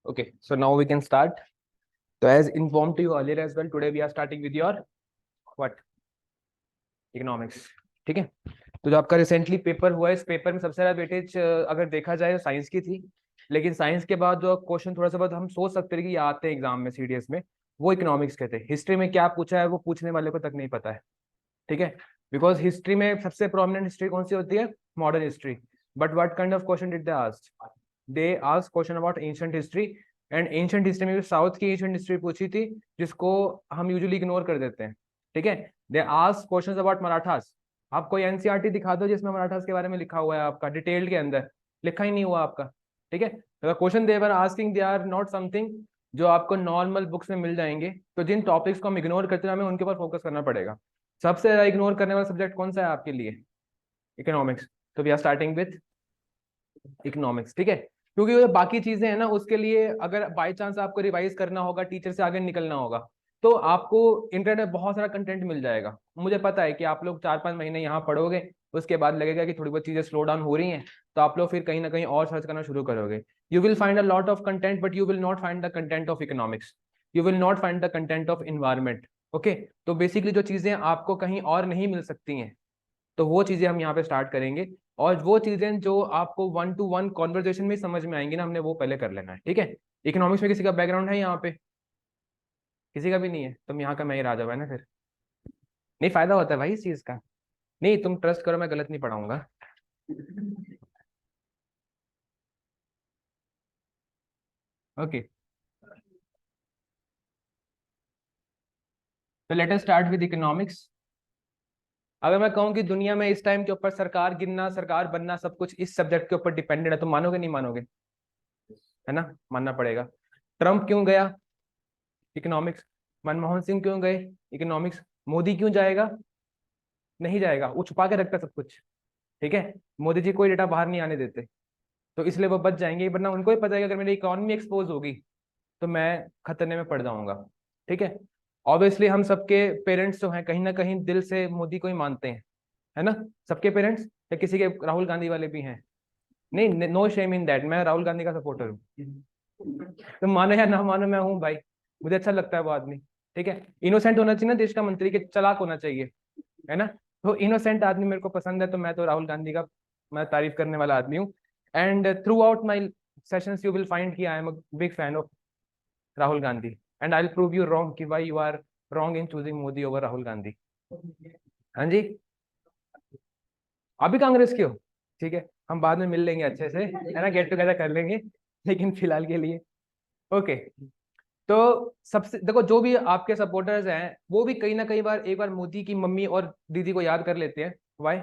Okay, so now we can start. So as informed to you earlier as well, today we are starting with your what? Economics. ठीक है। तो जो आपका recently paper हुआ है, इस पेपर में सबसे ज्यादा वेटेज अगर देखा जाए तो साइंस की थी। लेकिन साइंस के बाद जो क्वेश्चन थोड़ा सा बहुत हम सोच सकते थे कि ये आते हैं एग्जाम में सीडीएस में, वो इकोनॉमिक्स के थे। हिस्ट्री में क्या पूछा है वो पूछने वाले को तक नहीं पता है। ठीक है। बिकॉज हिस्ट्री में सबसे प्रोमिनेंट हिस्ट्री कौन सी होती है? Modern history. But what kind of question did they ask? They ask question about ancient history. And ancient history में भी साउथ की एंशिएंट हिस्ट्री पूछी थी, जिसको हम यूजुअली इग्नोर कर देते हैं। ठीक है। They ask question about Marathas. आप कोई एनसीईआरटी दिखा दो जिसमें मराठास के बारे में लिखा हुआ है, आपका डिटेल के अंदर लिखा ही नहीं हुआ आपका। ठीक है। तो question they were asking they are not something जो आपको नॉर्मल बुक्स में मिल जाएंगे। तो जिन टॉपिक्स को हम इग्नोर करते हैं, हमें उनके ऊपर फोकस करना पड़ेगा। सबसे ज्यादा इग्नोर करने वाला सब्जेक्ट कौन सा है आपके लिए? इकोनॉमिक्स। तो we are starting with economics. ठीक है। क्योंकि वो बाकी चीजें हैं ना, उसके लिए अगर बाय चांस आपको रिवाइज करना होगा, टीचर से आगे निकलना होगा, तो आपको इंटरनेट में बहुत सारा कंटेंट मिल जाएगा। मुझे पता है कि आप लोग 4-5 महीने यहाँ पढ़ोगे, उसके बाद लगेगा कि थोड़ी बहुत चीजें स्लो डाउन हो रही हैं, तो आप लोग फिर कहीं ना कहीं और सर्च करना शुरू करोगे। You will find a lot of content, but you will not find the content of economics. You will not find the content of environment. Okay. तो बेसिकली जो चीजें आपको कहीं और नहीं मिल सकती हैं, तो वो चीजें हम यहाँ पे स्टार्ट करेंगे। और वो चीजें जो आपको 1-to-1 कॉन्वर्जेशन में समझ में आएंगी ना, हमने वो पहले कर लेना है। ठीक है। इकोनॉमिक्स में किसी का बैकग्राउंड है यहाँ पे? किसी का भी नहीं है? तुम यहाँ का मैं ही राजा है ना फिर। नहीं, फायदा होता है भाई इस चीज का। नहीं, तुम ट्रस्ट करो, मैं गलत नहीं पढ़ाऊंगा। ओके। तो let us start with economics. अगर मैं कहूँ कि दुनिया में इस टाइम के ऊपर सरकार गिनना, सरकार बनना, सब कुछ इस सब्जेक्ट के ऊपर डिपेंडेंट है, तो मानोगे नहीं मानोगे? है ना, मानना पड़ेगा। ट्रम्प क्यों गया? इकोनॉमिक्स। मनमोहन सिंह क्यों गए? इकोनॉमिक्स। मोदी क्यों जाएगा? नहीं जाएगा, वो छुपा के रखता सब कुछ। ठीक है। मोदी जी कोई डेटा बाहर नहीं आने देते, तो इसलिए वो बच जाएंगे। वरना उनको ही पता है कि अगर मेरी इकोनॉमी एक्सपोज होगी तो मैं खतरे में पड़ जाऊंगा। ठीक है। ऑब्वियसली हम सबके पेरेंट्स जो हैं कहीं ना कहीं दिल से मोदी को ही मानते हैं, है ना? सबके पेरेंट्स, या किसी के राहुल गांधी वाले भी हैं? नहीं, नो शेम इन दैट, मैं राहुल गांधी का सपोर्टर हूँ। तुम मानो या ना मानो, मैं हूँ भाई। मुझे अच्छा लगता है वो आदमी। ठीक है। इनोसेंट होना चाहिए ना देश का मंत्री, के चालाक होना चाहिए, है ना? तो इनोसेंट आदमी मेरे को पसंद है, तो मैं तो राहुल गांधी का मैं तारीफ करने वाला आदमी हूँ। And throughout my sessions you will find कि I am a big fan of Rahul Gandhi. And I will prove you wrong कि why you are wrong in choosing Modi over Rahul Gandhi. हाँ जी। अभी कांग्रेस की हो? ठीक है, हम बाद में मिल लेंगे अच्छे से, है ना, गेट टुगेदर कर लेंगे। लेकिन फिलहाल के लिए ओके। तो सबसे देखो, जो भी आपके सपोर्टर्स हैं वो भी कहीं ना कहीं बार एक बार मोदी की मम्मी और दीदी को याद कर लेते हैं। वाई?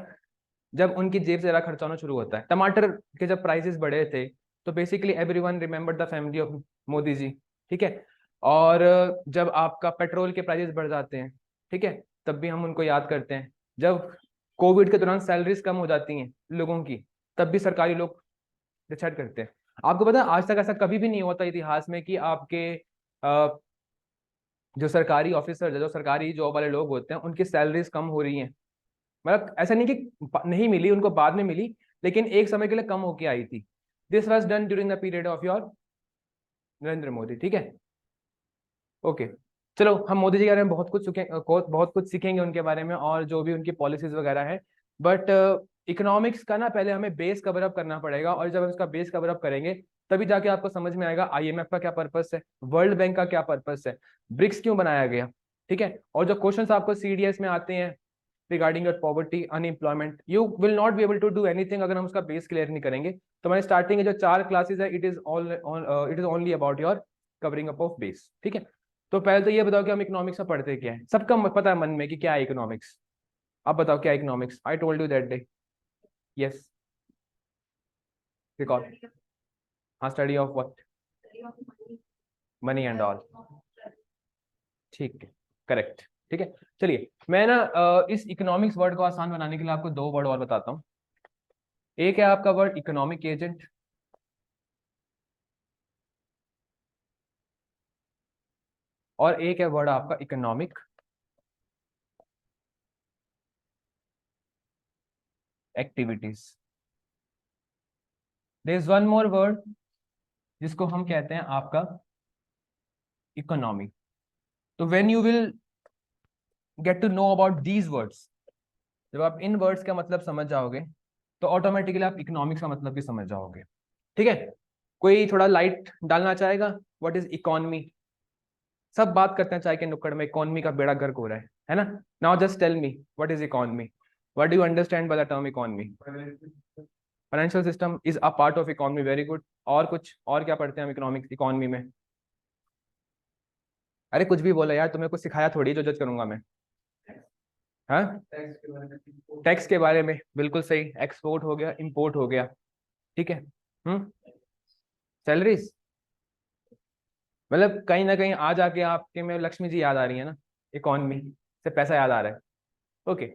जब उनकी जेब से ज्यादा खर्चा होना शुरू होता है। टमाटर के जब प्राइसेस बढ़े थे, तो basically everyone remember the family of Modi ji. ठीक है। और जब आपका पेट्रोल के प्राइसेस बढ़ जाते हैं, ठीक है, तब भी हम उनको याद करते हैं। जब कोविड के दौरान सैलरीज कम हो जाती हैं लोगों की, तब भी सरकारी लोग डिसाइड करते हैं। आपको पता है आज तक ऐसा कभी भी नहीं होता इतिहास में कि आपके जो सरकारी ऑफिसर, जो सरकारी जॉब वाले लोग होते हैं, उनकी सैलरीज कम हो रही हैं। मतलब ऐसा नहीं कि नहीं मिली, उनको बाद में मिली, लेकिन एक समय के लिए कम होके आई थी। This was done during the period of your Narendra Modi. ठीक है। ओके। चलो, हम मोदी जी के बारे में बहुत कुछ सीखेंगे उनके बारे में, और जो भी उनकी पॉलिसीज वगैरह है। बट इकोनॉमिक्स का ना पहले हमें बेस कवर अप करना पड़ेगा, और जब हम इसका बेस कवर अप करेंगे तभी जाके आपको समझ में आएगा आईएमएफ का क्या पर्पस है, वर्ल्ड बैंक का क्या पर्पस है, ब्रिक्स क्यों बनाया गया। ठीक है। और जो क्वेश्चंस आपको सीडीएस में आते हैं regarding your poverty, unemployment, you will not be able to do anything अगर हम उसका बेस क्लियर नहीं करेंगे। तो हमारी स्टार्टिंग के जो 4 क्लासेस है, it is only about your covering up of base. ठीक है। तो पहले तो ये बताओ कि हम इकोनॉमिक्स में पढ़ते क्या है? सबका पता है मन में कि क्या है इकोनॉमिक्स? आप बताओ क्या economics? I told you that day. Yes, recall. हाँ, study of what, money and all, ठीक है, करेक्ट। ठीक है, चलिए मैं ना इस इकोनॉमिक्स वर्ड को आसान बनाने के लिए आपको दो वर्ड और बताता हूँ। एक है आपका वर्ड इकोनॉमिक एजेंट, और एक है वर्ड आपका economic activities. There is one more word जिसको हम कहते हैं आपका इकोनॉमी। तो when you will get to know about these words, जब आप इन वर्ड्स का मतलब समझ जाओगे तो ऑटोमेटिकली आप इकोनॉमिक्स का मतलब भी समझ जाओगे। ठीक है, कोई थोड़ा लाइट डालना चाहेगा? What is economy? सब बात करते हैं चाहे के नुक्कड़ में, इकोनॉमी का बेड़ा गर्क हो रहा है ना? Now just tell me what is economy, what do you understand by the term economy? Financial system is a part of economy, very good. और कुछ और क्या पढ़ते हैं हम इकोनॉमिक्स इकोनॉमी में? अरे कुछ भी बोला यार, तुम्हें कुछ सिखाया थोड़ी जो जज करूंगा मैं। हाँ, टैक्स के बारे में, बिल्कुल सही, एक्सपोर्ट हो गया, इंपोर्ट हो गया। ठीक है, सैलरीज, मतलब कहीं ना कहीं आज आके आपके में लक्ष्मी जी याद आ रही है ना, इकोनॉमी से पैसा याद आ रहा है। ओके,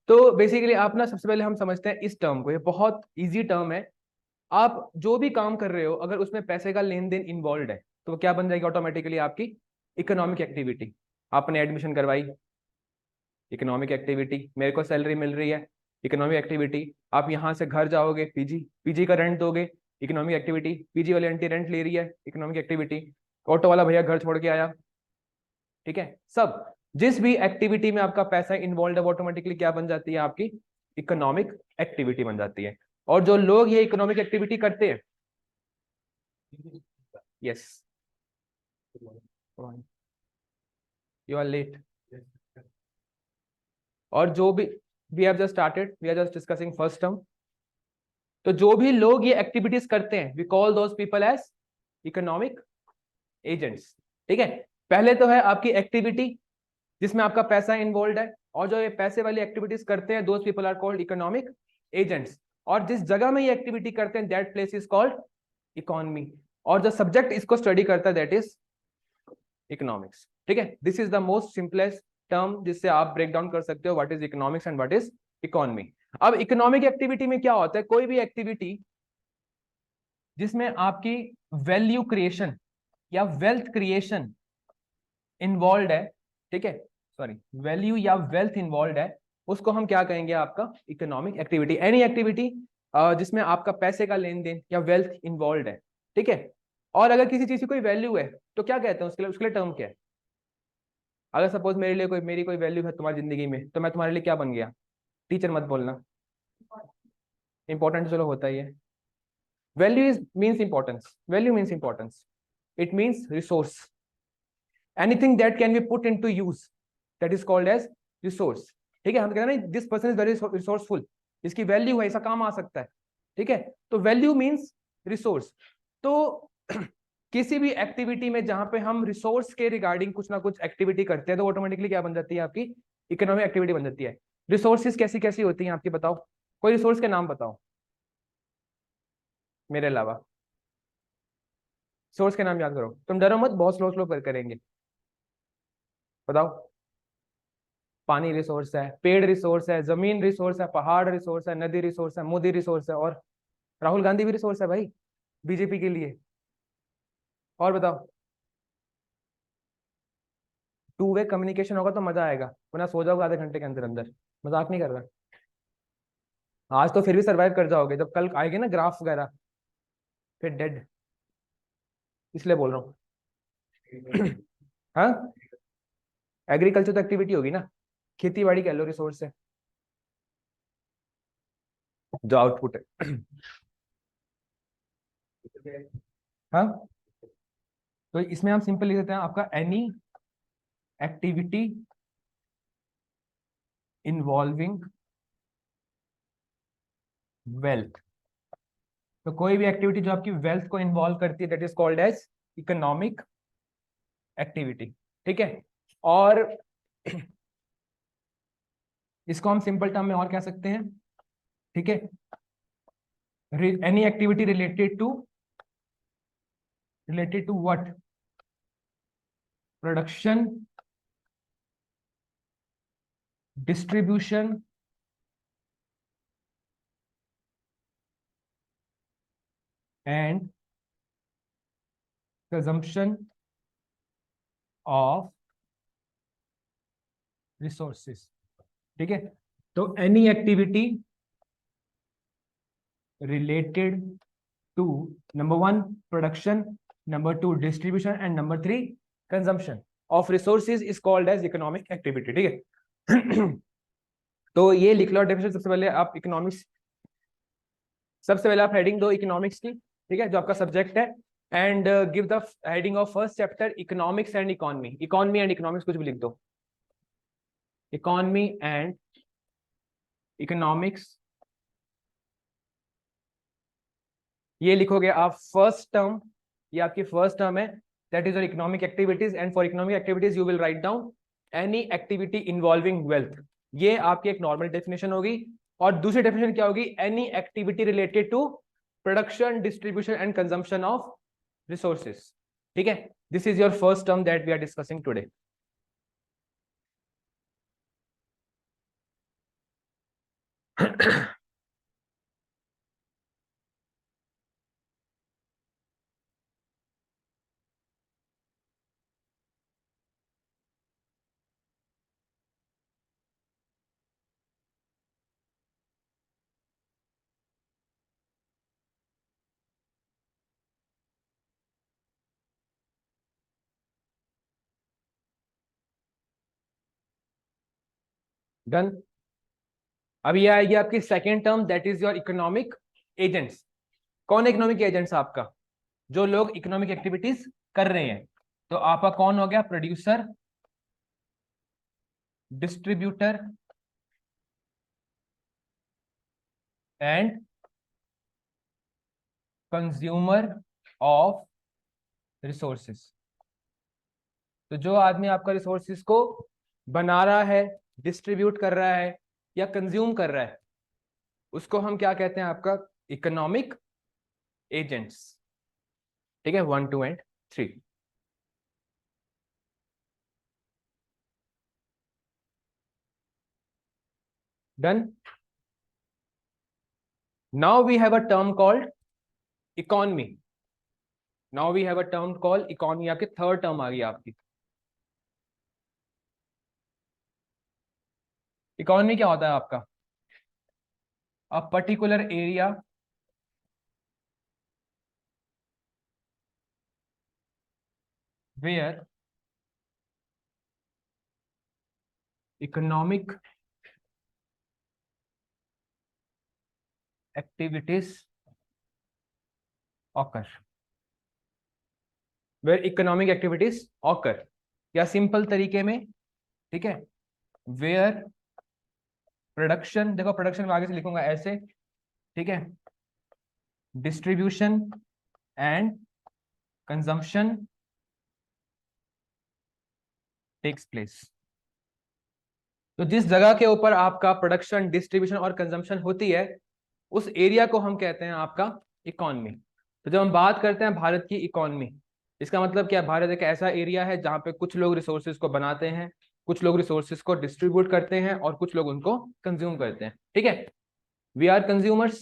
तो बेसिकली आप ना सबसे पहले हम समझते हैं इस टर्म को, ये बहुत इजी टर्म है। आप जो भी काम कर रहे हो अगर उसमें पैसे का लेन देन इन्वॉल्व है तो वो क्या बन जाएगी ऑटोमेटिकली? आपकी इकोनॉमिक एक्टिविटी। आपने एडमिशन करवाई, इकोनॉमिक एक्टिविटी। मेरे को सैलरी मिल रही है, इकोनॉमिक एक्टिविटी। आप यहाँ से घर जाओगे, पीजी, पीजी का रेंट दोगे, इकोनॉमिक एक्टिविटी। पीजी वाली आंटी रेंट ले रही है, इकोनॉमिक एक्टिविटी। ऑटो वाला भैया घर छोड़ के आया। ठीक है, सब जिस भी एक्टिविटी में आपका पैसा इन्वॉल्व है वो ऑटोमेटिकली क्या बन जाती है? आपकी इकोनॉमिक एक्टिविटी बन जाती है। और जो लोग ये इकोनॉमिक एक्टिविटी करते हैं, यस, यू आर लेट। और जो भी, we have just started, we are just discussing first term. तो जो भी लोग ये एक्टिविटीज करते हैं we call those people as economic agents. ठीक है, पहले तो है आपकी एक्टिविटी जिसमें आपका पैसा इन्वॉल्व है, और जो ये पैसे वाली एक्टिविटीज करते हैं those people are called economic agents. और जिस जगह में ये एक्टिविटी करते हैं that place is called economy. और जो सब्जेक्ट इसको स्टडी करता है दैट इज इकोनॉमिक्स। ठीक है, this is the most simplest term जिससे आप ब्रेक डाउन कर सकते हो what is economics and what is economy. अब इकोनॉमिक एक्टिविटी में क्या होता है? कोई भी एक्टिविटी जिसमें आपकी वैल्यू क्रिएशन या वेल्थ क्रिएशन इन्वॉल्व है, ठीक है, सॉरी, वैल्यू या वेल्थ इन्वॉल्व है, उसको हम क्या कहेंगे? आपका इकोनॉमिक एक्टिविटी। एनी एक्टिविटी जिसमें आपका पैसे का लेन देन या वेल्थ इन्वॉल्व है। ठीक है, और अगर किसी चीज की कोई वैल्यू है तो क्या कहते हैं उसके लिए टर्म क्या है? अगर सपोज मेरे लिए कोई, मेरी कोई वैल्यू है तुम्हारी जिंदगी में, तो मैं तुम्हारे लिए क्या बन गया? टीचर मत बोलना, इंपॉर्टेंट चलो होता ही है। Value is means importance, value means importance, it means resource. Anything that can be put into use that is called as resource. ठीक है, हम कहते हैं ना this person is very resourceful, इसकी वैल्यू है, ऐसा काम आ सकता है। ठीक है, तो वैल्यू मीन्स रिसोर्स। तो किसी भी एक्टिविटी में जहां पे हम रिसोर्स के रिगार्डिंग कुछ ना कुछ एक्टिविटी करते हैं तो ऑटोमेटिकली क्या बन जाती है? आपकी इकोनॉमिक एक्टिविटी बन जाती है। रिसोर्सेज कैसी कैसी होती हैं आपकी बताओ? कोई रिसोर्स के नाम बताओ मेरे अलावा, सोर्स के नाम याद करो, तुम डरो मत, बहुत स्लो स्लो करेंगे। बताओ। पानी रिसोर्स है, पेड़ रिसोर्स है, जमीन रिसोर्स है, पहाड़ रिसोर्स है, नदी रिसोर्स है, मोदी रिसोर्स है, और राहुल गांधी भी रिसोर्स है भाई बीजेपी के लिए। और बताओ। टू वे कम्युनिकेशन होगा तो मजा आएगा, वरना सो जाओगे आधे घंटे के अंदर अंदर। मजाक नहीं कर रहा, आज तो फिर भी सरवाइव कर जाओगे, जब कल आएगी ना ग्राफ वगैरह फिर डेड, इसलिए बोल रहा हूँ। हाँ, एग्रीकल्चर तो एक्टिविटी होगी ना, खेती बाड़ी कह लो रिसोर्स है, जो आउटपुट है। हाँ, तो इसमें हम सिंपल लिख देते हैं आपका एनी एक्टिविटी इन्वॉल्विंग वेल्थ। तो कोई भी एक्टिविटी जो आपकी वेल्थ को इन्वॉल्व करती है that is called as economic activity. ठीक है, और इसको हम सिंपल टर्म में और कह सकते हैं, ठीक है, any activity related to related to what? Production, distribution, and consumption of resources. ठीक है, तो any activity related to number 1 production, number 2 distribution, and number 3 consumption of resources is called as economic activity. ठीक है तो ये लिख लो definition. सबसे पहले आप इकोनॉमिक्स, सबसे पहले आप हेडिंग दो इकोनॉमिक्स की, ठीक है, जो आपका सब्जेक्ट है, and give the heading of first chapter economics and economy. Economy and economics कुछ भी लिख दो, इकोनॉमी एंड इकोनॉमिक्स, ये लिखोगे आप फर्स्ट टर्म, ये आपकी फर्स्ट टर्म है, that is your economic activities, and for economic activities you will write down any activity involving wealth. ये आपकी एक नॉर्मल डेफिनेशन होगी। और दूसरी डेफिनेशन क्या होगी? Any activity related to production, distribution and consumption of resources. ठीक है, this is your first term that we are discussing today. Done. अब ये आएगी आपकी second term, that is your economic agents. कौन इकोनॉमिक एजेंट्स? आपका जो लोग इकोनॉमिक एक्टिविटीज कर रहे हैं। तो आपका कौन हो गया? Producer, distributor and consumer of resources. तो जो आदमी आपका रिसोर्सेस को बना रहा है, डिस्ट्रीब्यूट कर रहा है या कंज्यूम कर रहा है, उसको हम क्या कहते हैं? आपका इकोनॉमिक एजेंट्स। ठीक है, 1 2 and 3। Done. Now we have a term called economy. Now we have a term called economy. आपकी थर्ड टर्म आ गई आपकी। इकोनॉमी क्या होता है आपका? A particular area where economic activities occur, where economic activities occur, या सिंपल तरीके में, ठीक है, where प्रोडक्शन, देखो प्रोडक्शन में आगे से लिखूंगा ऐसे, ठीक है, distribution and consumption takes place. तो जिस जगह के ऊपर आपका प्रोडक्शन, डिस्ट्रीब्यूशन और कंजम्पशन होती है, उस एरिया को हम कहते हैं आपका इकोनॉमी। तो जब हम बात करते हैं भारत की इकोनॉमी, इसका मतलब क्या? भारत एक ऐसा एरिया है जहां पे कुछ लोग रिसोर्सेज को बनाते हैं, कुछ लोग रिसोर्सेज को डिस्ट्रीब्यूट करते हैं और कुछ लोग उनको कंज्यूम करते हैं। ठीक है, we are consumers,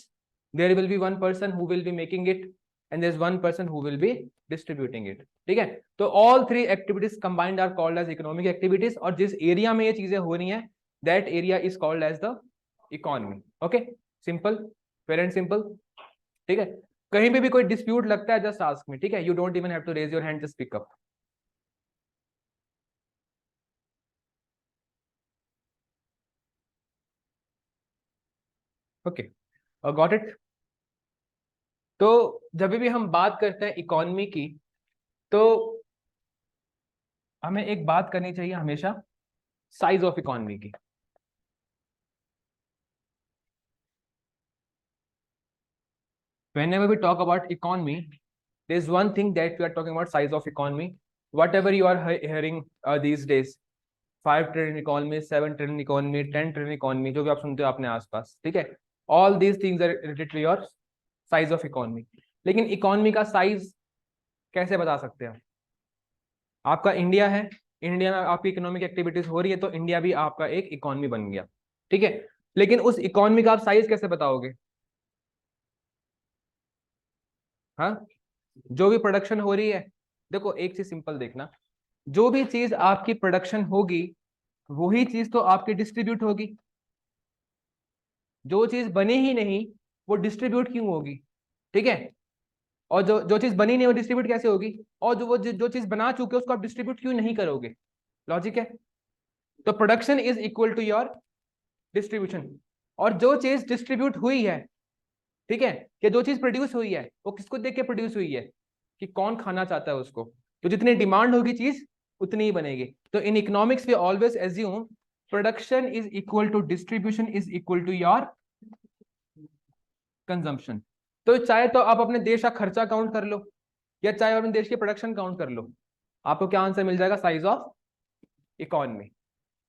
there will be one person who will be making it and there is one person who will be distributing it. ठीक है, तो all three activities combined are called as economic activities, और जिस area में ये चीजें हो रही हैं, that area is called as the economy. Okay, simple, fair and simple. ठीक है, कहीं पे भी कोई डिस्प्यूट लगता है, जस्ट आस्क मी। ठीक है, you don't even have to raise your hand, just pick up. Okay, got it. तो जब भी हम बात करते हैं इकोनॉमी की, तो हमें एक बात करनी चाहिए हमेशा, साइज ऑफ इकोनॉमी की। whenever we talk about economy, there is one thing that we are talking about, size of economy. Whatever you are hearing these days, 5 trillion economy, 7 trillion economy, 10 trillion economy, जो भी आप सुनते हो अपने आसपास, ठीक है, all these things are related to your size of economy. लेकिन इकोनॉमी का साइज कैसे बता सकते हैं? आपका इंडिया है, इंडिया में आपकी इकोनॉमिक एक्टिविटीज हो रही है, तो इंडिया भी आपका एक इकोनॉमी बन गया, ठीक है। लेकिन उस इकोनॉमी का आप साइज कैसे बताओगे? हाँ, जो भी प्रोडक्शन हो रही है, देखो एक चीज सिंपल देखना, जो भी चीज आपकी प्रोडक्शन होगी वही चीज तो आपकी डिस्ट्रीब्यूट होगी। जो चीज बनी ही नहीं वो डिस्ट्रीब्यूट क्यों होगी? ठीक है। और जो जो चीज बनी नहीं वो डिस्ट्रीब्यूट कैसे होगी? और जो चीज बना चुके उसको आप डिस्ट्रीब्यूट क्यों नहीं करोगे? लॉजिक है। तो production is equal to your distribution. और जो चीज डिस्ट्रीब्यूट हुई है, ठीक है, कि जो चीज प्रोड्यूस हुई है वो किसको देख के प्रोड्यूस हुई है? कि कौन खाना चाहता है उसको। तो जितनी डिमांड होगी चीज उतनी ही बनेगी। तो in economics we always assume production is equal to distribution is equal to your consumption. तो चाहे तो आप अपने देश का खर्चा काउंट कर लो या चाहे अपने देश की प्रोडक्शन काउंट कर लो, आपको क्या आंसर मिल जाएगा? Size of economy.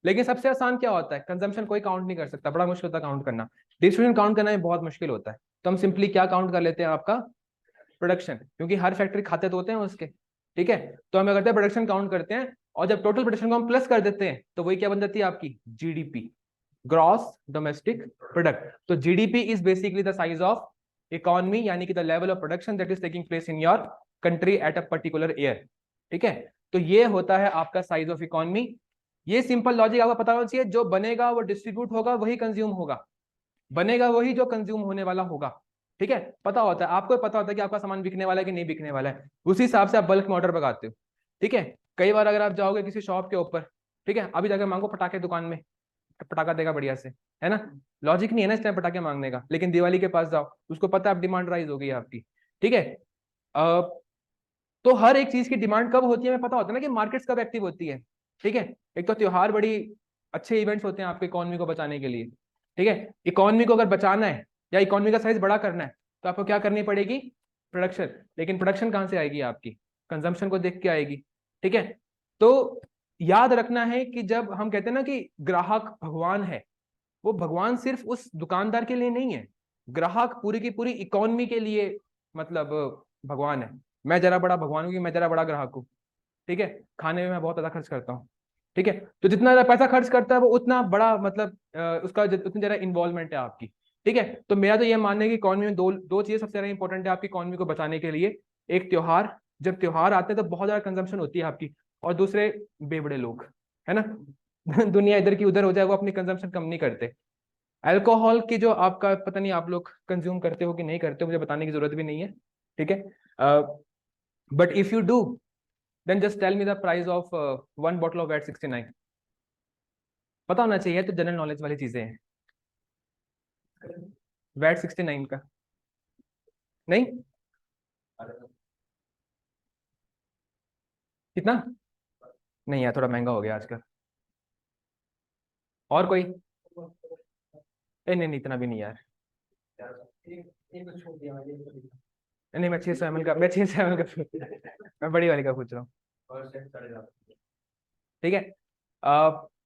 लेकिन सबसे आसान क्या होता है? कंजम्पशन कोई काउंट नहीं कर सकता, बड़ा मुश्किल होता है काउंट करना। डिस्ट्रीब्यूशन काउंट करना भी बहुत मुश्किल होता है। तो हम सिंपली क्या काउंट कर लेते हैं? आपका प्रोडक्शन, क्योंकि हर फैक्ट्री खाते तो होते हैं उसके, ठीक है। तो हम क्या करते हैं? प्रोडक्शन काउंट करते हैं, और जब टोटल प्रोडक्शन को हम प्लस कर देते हैं तो वही क्या बन जाती है? आपकी जीडीपी, ग्रॉस डोमेस्टिक प्रोडक्ट। तो GDP is basically the size of economy, यानी कि the level of production that is taking place in your country at a particular year, ठीक है। तो ये होता है आपका साइज ऑफ इकोनॉमी। ये सिंपल लॉजिक आपको पता होना चाहिए। जो बनेगा वो डिस्ट्रीब्यूट होगा, वही कंज्यूम होगा। बनेगा वही जो कंज्यूम होने वाला होगा, ठीक है। पता होता है आपको, पता होता है कि आपका सामान बिकने वाला है कि नहीं बिकने वाला है, उसी हिसाब से आप बल्क में ऑर्डर लगाते हो, ठीक है। कई बार अगर आप जाओगे किसी शॉप के ऊपर, ठीक है, अभी जाकर मांगो पटाखे दुकान में, पटाखा देगा बढ़िया से, है ना। लॉजिक नहीं है ना इस टाइम पटाखे मांगने का। लेकिन दिवाली के पास जाओ, उसको पता है आप डिमांड राइज हो गई है आपकी, ठीक है। तो हर एक चीज की डिमांड कब होती है हमें पता होता है ना, कि मार्केट्स कब एक्टिव होती है, ठीक है। एक तो त्योहार बड़ी अच्छे इवेंट्स होते हैं आपके इकोनॉमी को बचाने के लिए, ठीक है। इकोनॉमी को अगर बचाना है या इकोनॉमी का साइज बड़ा करना है तो आपको क्या करनी पड़ेगी? प्रोडक्शन। लेकिन प्रोडक्शन कहाँ से आएगी? आपकी कंजम्पशन को देख के आएगी, ठीक है। तो याद रखना है कि जब हम कहते हैं ना कि ग्राहक भगवान है, वो भगवान सिर्फ उस दुकानदार के लिए नहीं है, ग्राहक पूरी की पूरी इकोनॉमी के लिए, मतलब भगवान है। मैं जरा बड़ा भगवान हूँ कि मैं जरा बड़ा ग्राहक हूँ, ठीक है। खाने में मैं बहुत ज्यादा खर्च करता हूँ, ठीक है। तो जितना ज्यादा पैसा खर्च करता है वो उतना बड़ा, मतलब उसका उतनी ज्यादा इन्वॉल्वमेंट है आपकी, ठीक है। तो मेरा तो ये मानना है कि इकोनॉमी में दो दो चीजें सबसे ज्यादा इंपॉर्टेंट है आपकी इकोनॉमी को बचाने के लिए। एक त्योहार, जब त्योहार आते हैं तो बहुत ज्यादा कंजम्पशन होती है आपकी। और दूसरे बेवड़े लोग, है ना। दुनिया इधर की उधर हो जाए, वो अपनी कंजम्पशन कम नहीं करते। अल्कोहल की जो आपका पता नहीं आप लोग कंज्यूम करते हो कि नहीं करते हो, मुझे बताने की जरूरत भी नहीं है, ठीक है। But if you do then just tell me the price of one bottle of VAT 69। पता होना चाहिए, तो जनरल नॉलेज वाली चीजें हैं। VAT 69 का नहीं? कितना? नहीं यार, थोड़ा महंगा हो गया आजकल। और कोई? नहीं नहीं, इतना भी नहीं यार। नहीं, मैं 600 ml का, मैं 600 ml का मैं बड़ी वाली का पूछ रहा हूँ, ठीक है।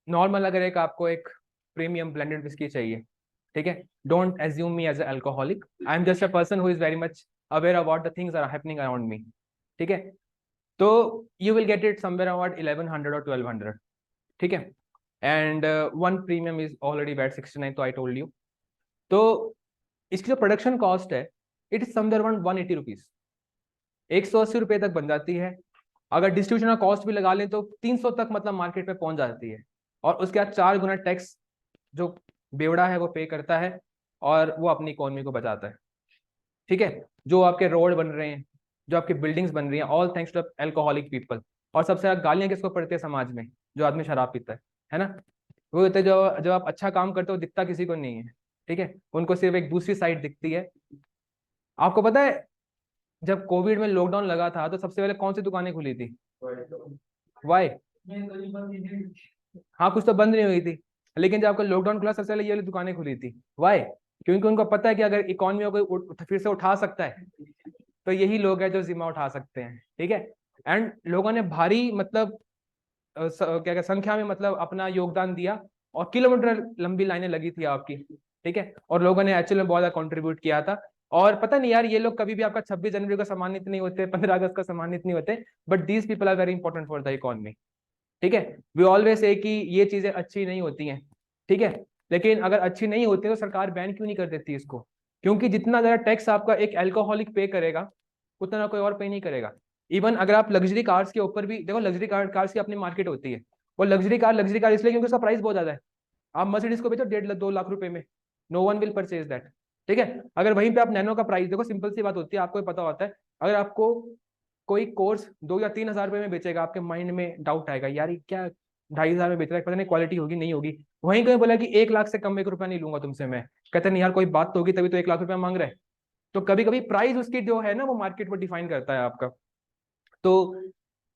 नॉर्मल अगर एक आपको एक प्रीमियम ब्लेंडेड विस्की चाहिए, ठीक है, don't assume me as alcoholic, I am just a person who is very much aware about the things are happening around me, ठीक है। तो you will get it somewhere about 1100 और 1200, ठीक है। And one premium is already VAT 69, तो I told you. तो इसकी जो प्रोडक्शन कॉस्ट है, it is somewhere around 180 rupees, 180 रुपये तक बन जाती है। अगर डिस्ट्रीब्यूशन का कॉस्ट भी लगा लें तो 300 तक, मतलब मार्केट में पहुंच जाती है। और उसके बाद 4 गुना टैक्स जो बेवड़ा है वो पे करता है, और वो अपनी इकोनॉमी को बचाता है, ठीक है। जो आपके रोड बन रहे हैं, जो आपकी बिल्डिंग्स बन रही हैं, all thanks to alcoholic people. और सबसे ज्यादा गालियां किसको पड़ती है समाज में? जो आदमी शराब पीता है ना। वो होते हैं जो जब आप अच्छा काम करते हो दिखता किसी को नहीं है, ठीक है, उनको सिर्फ एक दूसरी साइड दिखती है। आपको पता है जब कोविड में लॉकडाउन लगा था तो सबसे पहले कौन सी दुकानें खुली थी? वाई? हाँ, कुछ तो बंद नहीं हुई थी। लेकिन जब आपका लॉकडाउन खुला सबसे पहले ये वाली दुकानें खुली थी। वाई? क्योंकि उनको पता है कि अगर इकोनॉमी को कोई फिर से उठा सकता है तो यही लोग हैं जो जिम्मा उठा सकते हैं, ठीक है। एंड लोगों ने भारी, मतलब क्या क्या संख्या में, मतलब अपना योगदान दिया, और किलोमीटर लंबी लाइनें लगी थी आपकी, ठीक है। और लोगों ने एक्चुअली में बहुत ज्यादा कॉन्ट्रीब्यूट किया था। और पता नहीं यार, ये लोग कभी भी आपका 26 जनवरी का सम्मानित नहीं होते, 15 अगस्त का सम्मानित नहीं होते, but these people are very important for the economy. ठीक है, वी ऑलवेज से कि ये चीजें अच्छी नहीं होती हैं, ठीक है, लेकिन अगर अच्छी नहीं होती तो सरकार बैन क्यों नहीं कर देती इसको? क्योंकि जितना ज्यादा टैक्स आपका एक अल्कोहलिक पे करेगा, उतना कोई और पे नहीं करेगा। इवन अगर आप लग्जरी कार्स के ऊपर भी देखो, लग्जरी कार्स की अपनी मार्केट होती है। वो लग्जरी कार इसलिए क्योंकि उसका प्राइस बहुत ज्यादा है। आप मर्सिडीज को बेचो 1.5 2 लाख रुपए में, no one will purchase that. ठीक है, अगर वहीं पे आप नैनो का प्राइस देखो, सिंपल सी बात होती है, आपको पता होता है, अगर आपको कोई कोर्स 2 या 3 हजार रुपए में बेचेगा, आपके माइंड में डाउट आएगा, यार ये क्या 2.5 हजार में बेच रहा है, पता नहीं क्वालिटी होगी नहीं होगी। वहीं कोई बोला कि 1 लाख से कम 1 रुपया नहीं लूंगा तुमसे मैं, कहते नहीं यार कोई बात तो होगी, तभी तो 1 लाख रुपया मांग रहे हैं। तो कभी कभी प्राइस उसकी जो है ना, वो मार्केट को डिफाइन करता है आपका। तो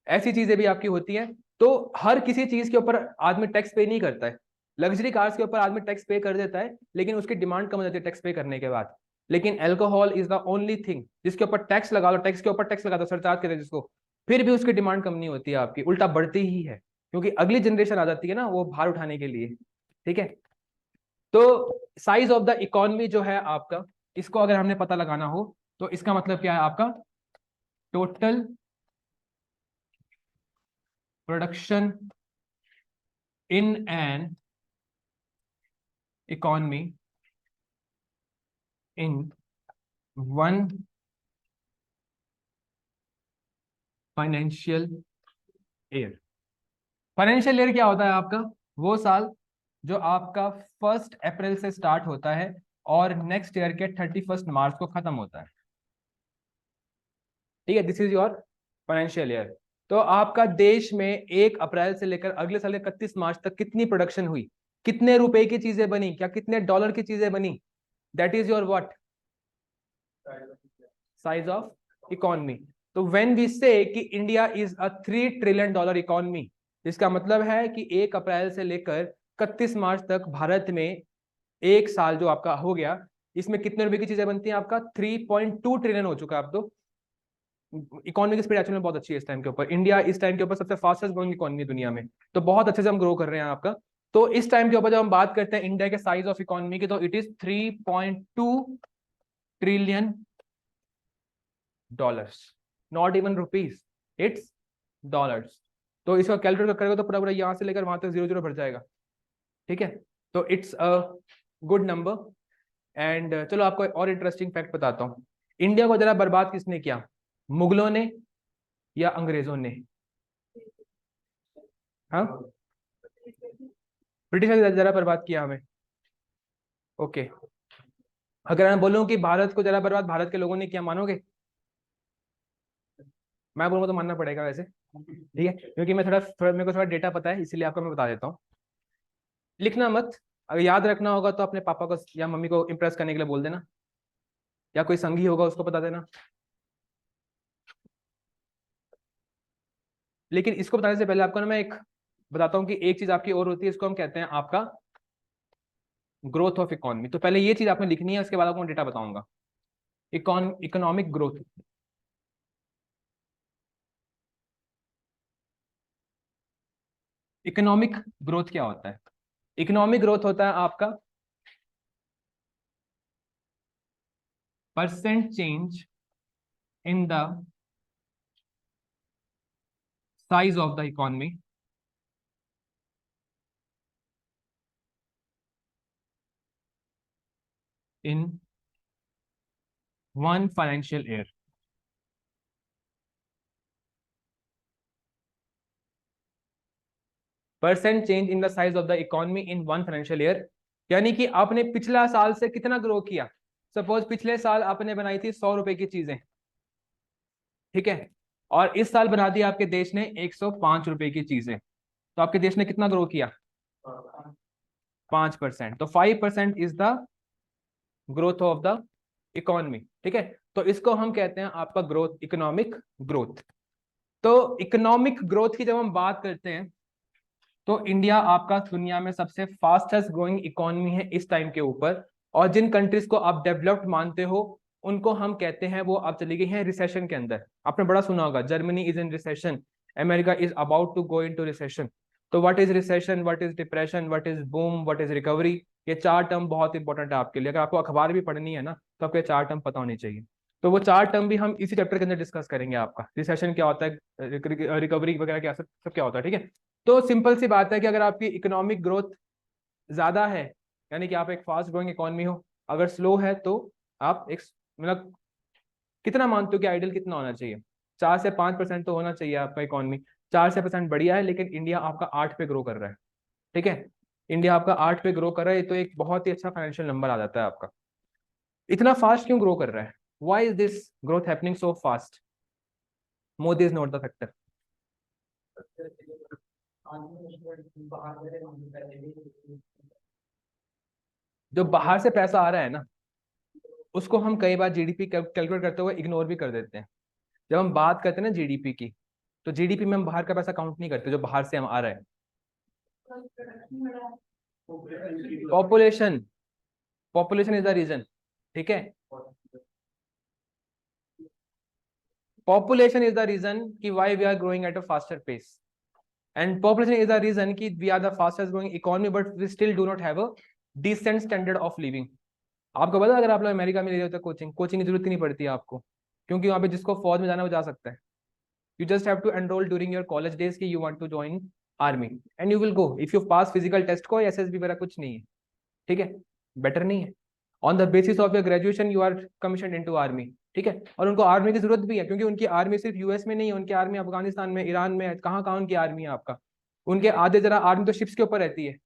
ऐसी चीजें भी आपकी होती हैं। तो हर किसी चीज के ऊपर आदमी टैक्स पे नहीं करता है। लग्जरी कार्स के ऊपर आदमी टैक्स पे कर देता है, लेकिन उसकी डिमांड कम हो जाती है टैक्स पे करने के बाद। लेकिन alcohol is the only thing जिसके ऊपर टैक्स लगा दो, टैक्स के ऊपर टैक्स लगा दो, सरचार्ज कहते हैं जिसको, फिर भी उसकी डिमांड कम नहीं होती है आपकी, उल्टा बढ़ती ही है, क्योंकि अगली जनरेशन आ जाती है ना वो भार उठाने के लिए। ठीक है, तो साइज ऑफ द इकोनॉमी जो है आपका, इसको अगर हमने पता लगाना हो तो इसका मतलब क्या है आपका, total production in an economy in one financial year. Financial year क्या होता है आपका, वो साल जो आपका 1 अप्रैल से स्टार्ट होता है और नेक्स्ट ईयर के 31 मार्च को खत्म होता है। ठीक है, this is your financial year. तो आपका देश में 1 अप्रैल से लेकर अगले साल के 31 मार्च तक कितनी प्रोडक्शन हुई, कितने रुपए की चीजें बनी, क्या कितने डॉलर की चीजें बनी, that is your what, size of economy. तो व्हेन वी से कि India is a $3 trillion economy, इसका मतलब है कि 1 अप्रैल से लेकर 31 मार्च तक भारत में एक साल जो आपका हो गया, इसमें कितने रुपए की चीजें बनती हैं, आपका 3.2 ट्रिलियन हो चुका है अब तो। इकोनॉमी की स्पीड एक्चुअली में बहुत अच्छी है इस टाइम के ऊपर, इंडिया इस टाइम के ऊपर सबसे फास्टेस्ट ग्रोइंग इकोनॉमी दुनिया में, तो बहुत अच्छे से हम ग्रो कर रहे हैं आपका। तो इस टाइम के ऊपर जब हम बात करते हैं इंडिया के साइज ऑफ इकोनॉमी की, तो it is $3.2 trillion, not even rupees, it's dollars. तो इसका कैलकुलेट करेगा तो पूरा पूरा यहां से लेकर वहां तक 0 0 भर जाएगा। ठीक है, तो it's a good number. And चलो आपको और इंटरेस्टिंग फैक्ट बताता हूँ। इंडिया को जरा बर्बाद किसने किया, मुगलों ने या अंग्रेजों ने? हाँ, ब्रिटिश ने जरा बर्बाद किया हमें। ओके, अगर मैं बोलूं कि भारत को जरा बर्बाद भारत के लोगों ने किया, मानोगे? मैं बोलूंगा तो मानना पड़ेगा वैसे। ठीक है, क्योंकि मैं थोड़ा थोड़ा मेरे को थोड़ा डेटा पता है, इसीलिए आपको मैं बता देता हूँ। लिखना मत, अगर याद रखना होगा तो अपने पापा को या मम्मी को इम्प्रेस करने के लिए बोल देना, या कोई संगी होगा उसको बता देना। लेकिन इसको बताने से पहले आपको ना मैं एक बताता हूँ कि एक चीज आपकी और होती है, इसको हम कहते हैं आपका ग्रोथ ऑफ इकोनॉमी। तो पहले ये चीज आपने लिखनी है, उसके बाद आपको मैं डेटा बताऊंगा। इकोनॉमिक ग्रोथ, इकोनॉमिक ग्रोथ क्या होता है? इकोनॉमिक ग्रोथ होता है आपका percent change in the size of the economy in one financial year. Percent change in the size of the economy in one financial year, यानी कि आपने पिछला साल से कितना ग्रो किया। सपोज पिछले साल आपने बनाई थी 100 रुपए की चीजें, ठीक है, और इस साल बना दिया आपके देश ने 105 रुपए की चीजें, तो आपके देश ने कितना ग्रो किया? 5%। तो 5% is the growth of the economy. ठीक है, तो इसको हम कहते हैं आपका ग्रोथ, इकोनॉमिक ग्रोथ। तो इकोनॉमिक ग्रोथ की जब हम बात करते हैं, तो इंडिया आपका दुनिया में सबसे फास्टेस्ट ग्रोइंग इकोनॉमी है इस टाइम के ऊपर। और जिन कंट्रीज को आप डेवलप्ड मानते हो, उनको हम कहते हैं वो अब चली गई हैं रिसेशन के अंदर। आपने बड़ा सुना होगा, Germany is in recession, America is about to go into recession. तो what is recession, what is depression, what is boom, what is recovery? ये 4 टर्म बहुत इंपॉर्टेंट है आपके लिए। अगर आपको अखबार भी पढ़नी है ना तो आपको ये 4 टर्म पता होनी चाहिए। तो वो 4 टर्म भी हम इसी चैप्टर के अंदर डिस्कस करेंगे। आपका रिसेशन क्या होता है, रिकवरी वगैरह क्या सब क्या होता है, ठीक है। तो सिंपल सी बात है कि अगर आपकी इकोनॉमिक ग्रोथ ज्यादा है, यानी कि आप एक फास्ट ग्रोइंग इकोनॉमी हो, अगर स्लो है तो आप एक मतलब कितना मानते हो कि आइडियल कितना होना चाहिए? 4 से 5% तो होना चाहिए आपका इकोनॉमी। 4 से 5% बढ़िया है, लेकिन इंडिया आपका 8 पे ग्रो कर रहा है, ठीक है। इंडिया आपका 8 पे ग्रो कर रहा है, तो एक बहुत ही अच्छा फाइनेंशियल नंबर आ जाता है आपका। इतना फास्ट क्यों ग्रो कर रहा है? Why is this growth happening so fast? Modi is not the factor. जो बाहर से पैसा आ रहा है ना, उसको हम कई बार जीडीपी कैलकुलेट करते हुए इग्नोर भी कर देते हैं। जब हम बात करते हैं ना जीडीपी की, तो जीडीपी में हम बाहर का पैसा काउंट नहीं करते जो बाहर से हम आ रहा है। Population, population is the reason, ठीक है। पॉपुलेशन इज द रीजन कि why we are growing at a faster pace, and population is the reason कि we are the fastest growing economy but we still do not have a decent standard of living. आपको पता है अगर आप लोग America में ले जाते हो कोचिंग, कोचिंग की जरूरत ही नहीं पड़ती है आपको, क्योंकि वहां पे जिसको फौज में जाना है वो जा सकता है। You just have to enroll during your college days कि you want to join army and you will go if you pass physical test। कोई एसएसबी वगैरह कुछ नहीं है, ठीक है। बेटर नहीं है। On the basis of your graduation you are commission into army, ठीक है। और उनको आर्मी की जरूरत भी है, क्योंकि उनकी आर्मी सिर्फ यूएस में नहीं है, उनकी आर्मी अफगानिस्तान में, ईरान में, कहाँ कहाँ उनकी आर्मी है आपका। उनके आधे जरा आर्मी तो शिप्स के ऊपर रहती है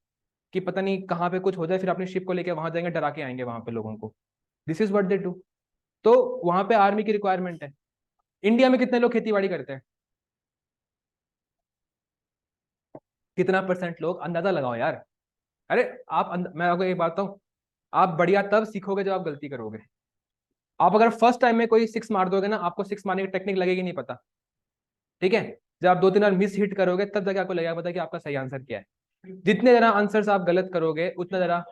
कि पता नहीं कहाँ पे कुछ हो जाए, फिर अपनी शिप को लेकर वहां जाएंगे, डरा के आएंगे वहां पे लोगों को। This is what they do. तो वहां पे आर्मी की रिक्वायरमेंट है। इंडिया में कितने लोग खेती बाड़ी करते हैं? कितना परसेंट लोग, अंदाजा लगाओ यार। अरे मैं आपको एक बात बताऊं, आप बढ़िया तब सीखोगे जब आप गलती करोगे। आप अगर फर्स्ट टाइम में कोई सिक्स मार दोगे ना, आपको सिक्स मारने की टेक्निक लगेगी नहीं पता, ठीक है। जब आप 2-3 बार मिस हिट करोगे तब जाके आपको लगेगा पता कि आपका सही आंसर क्या है। जितने जरा आंसर आप गलत करोगे उतना जरा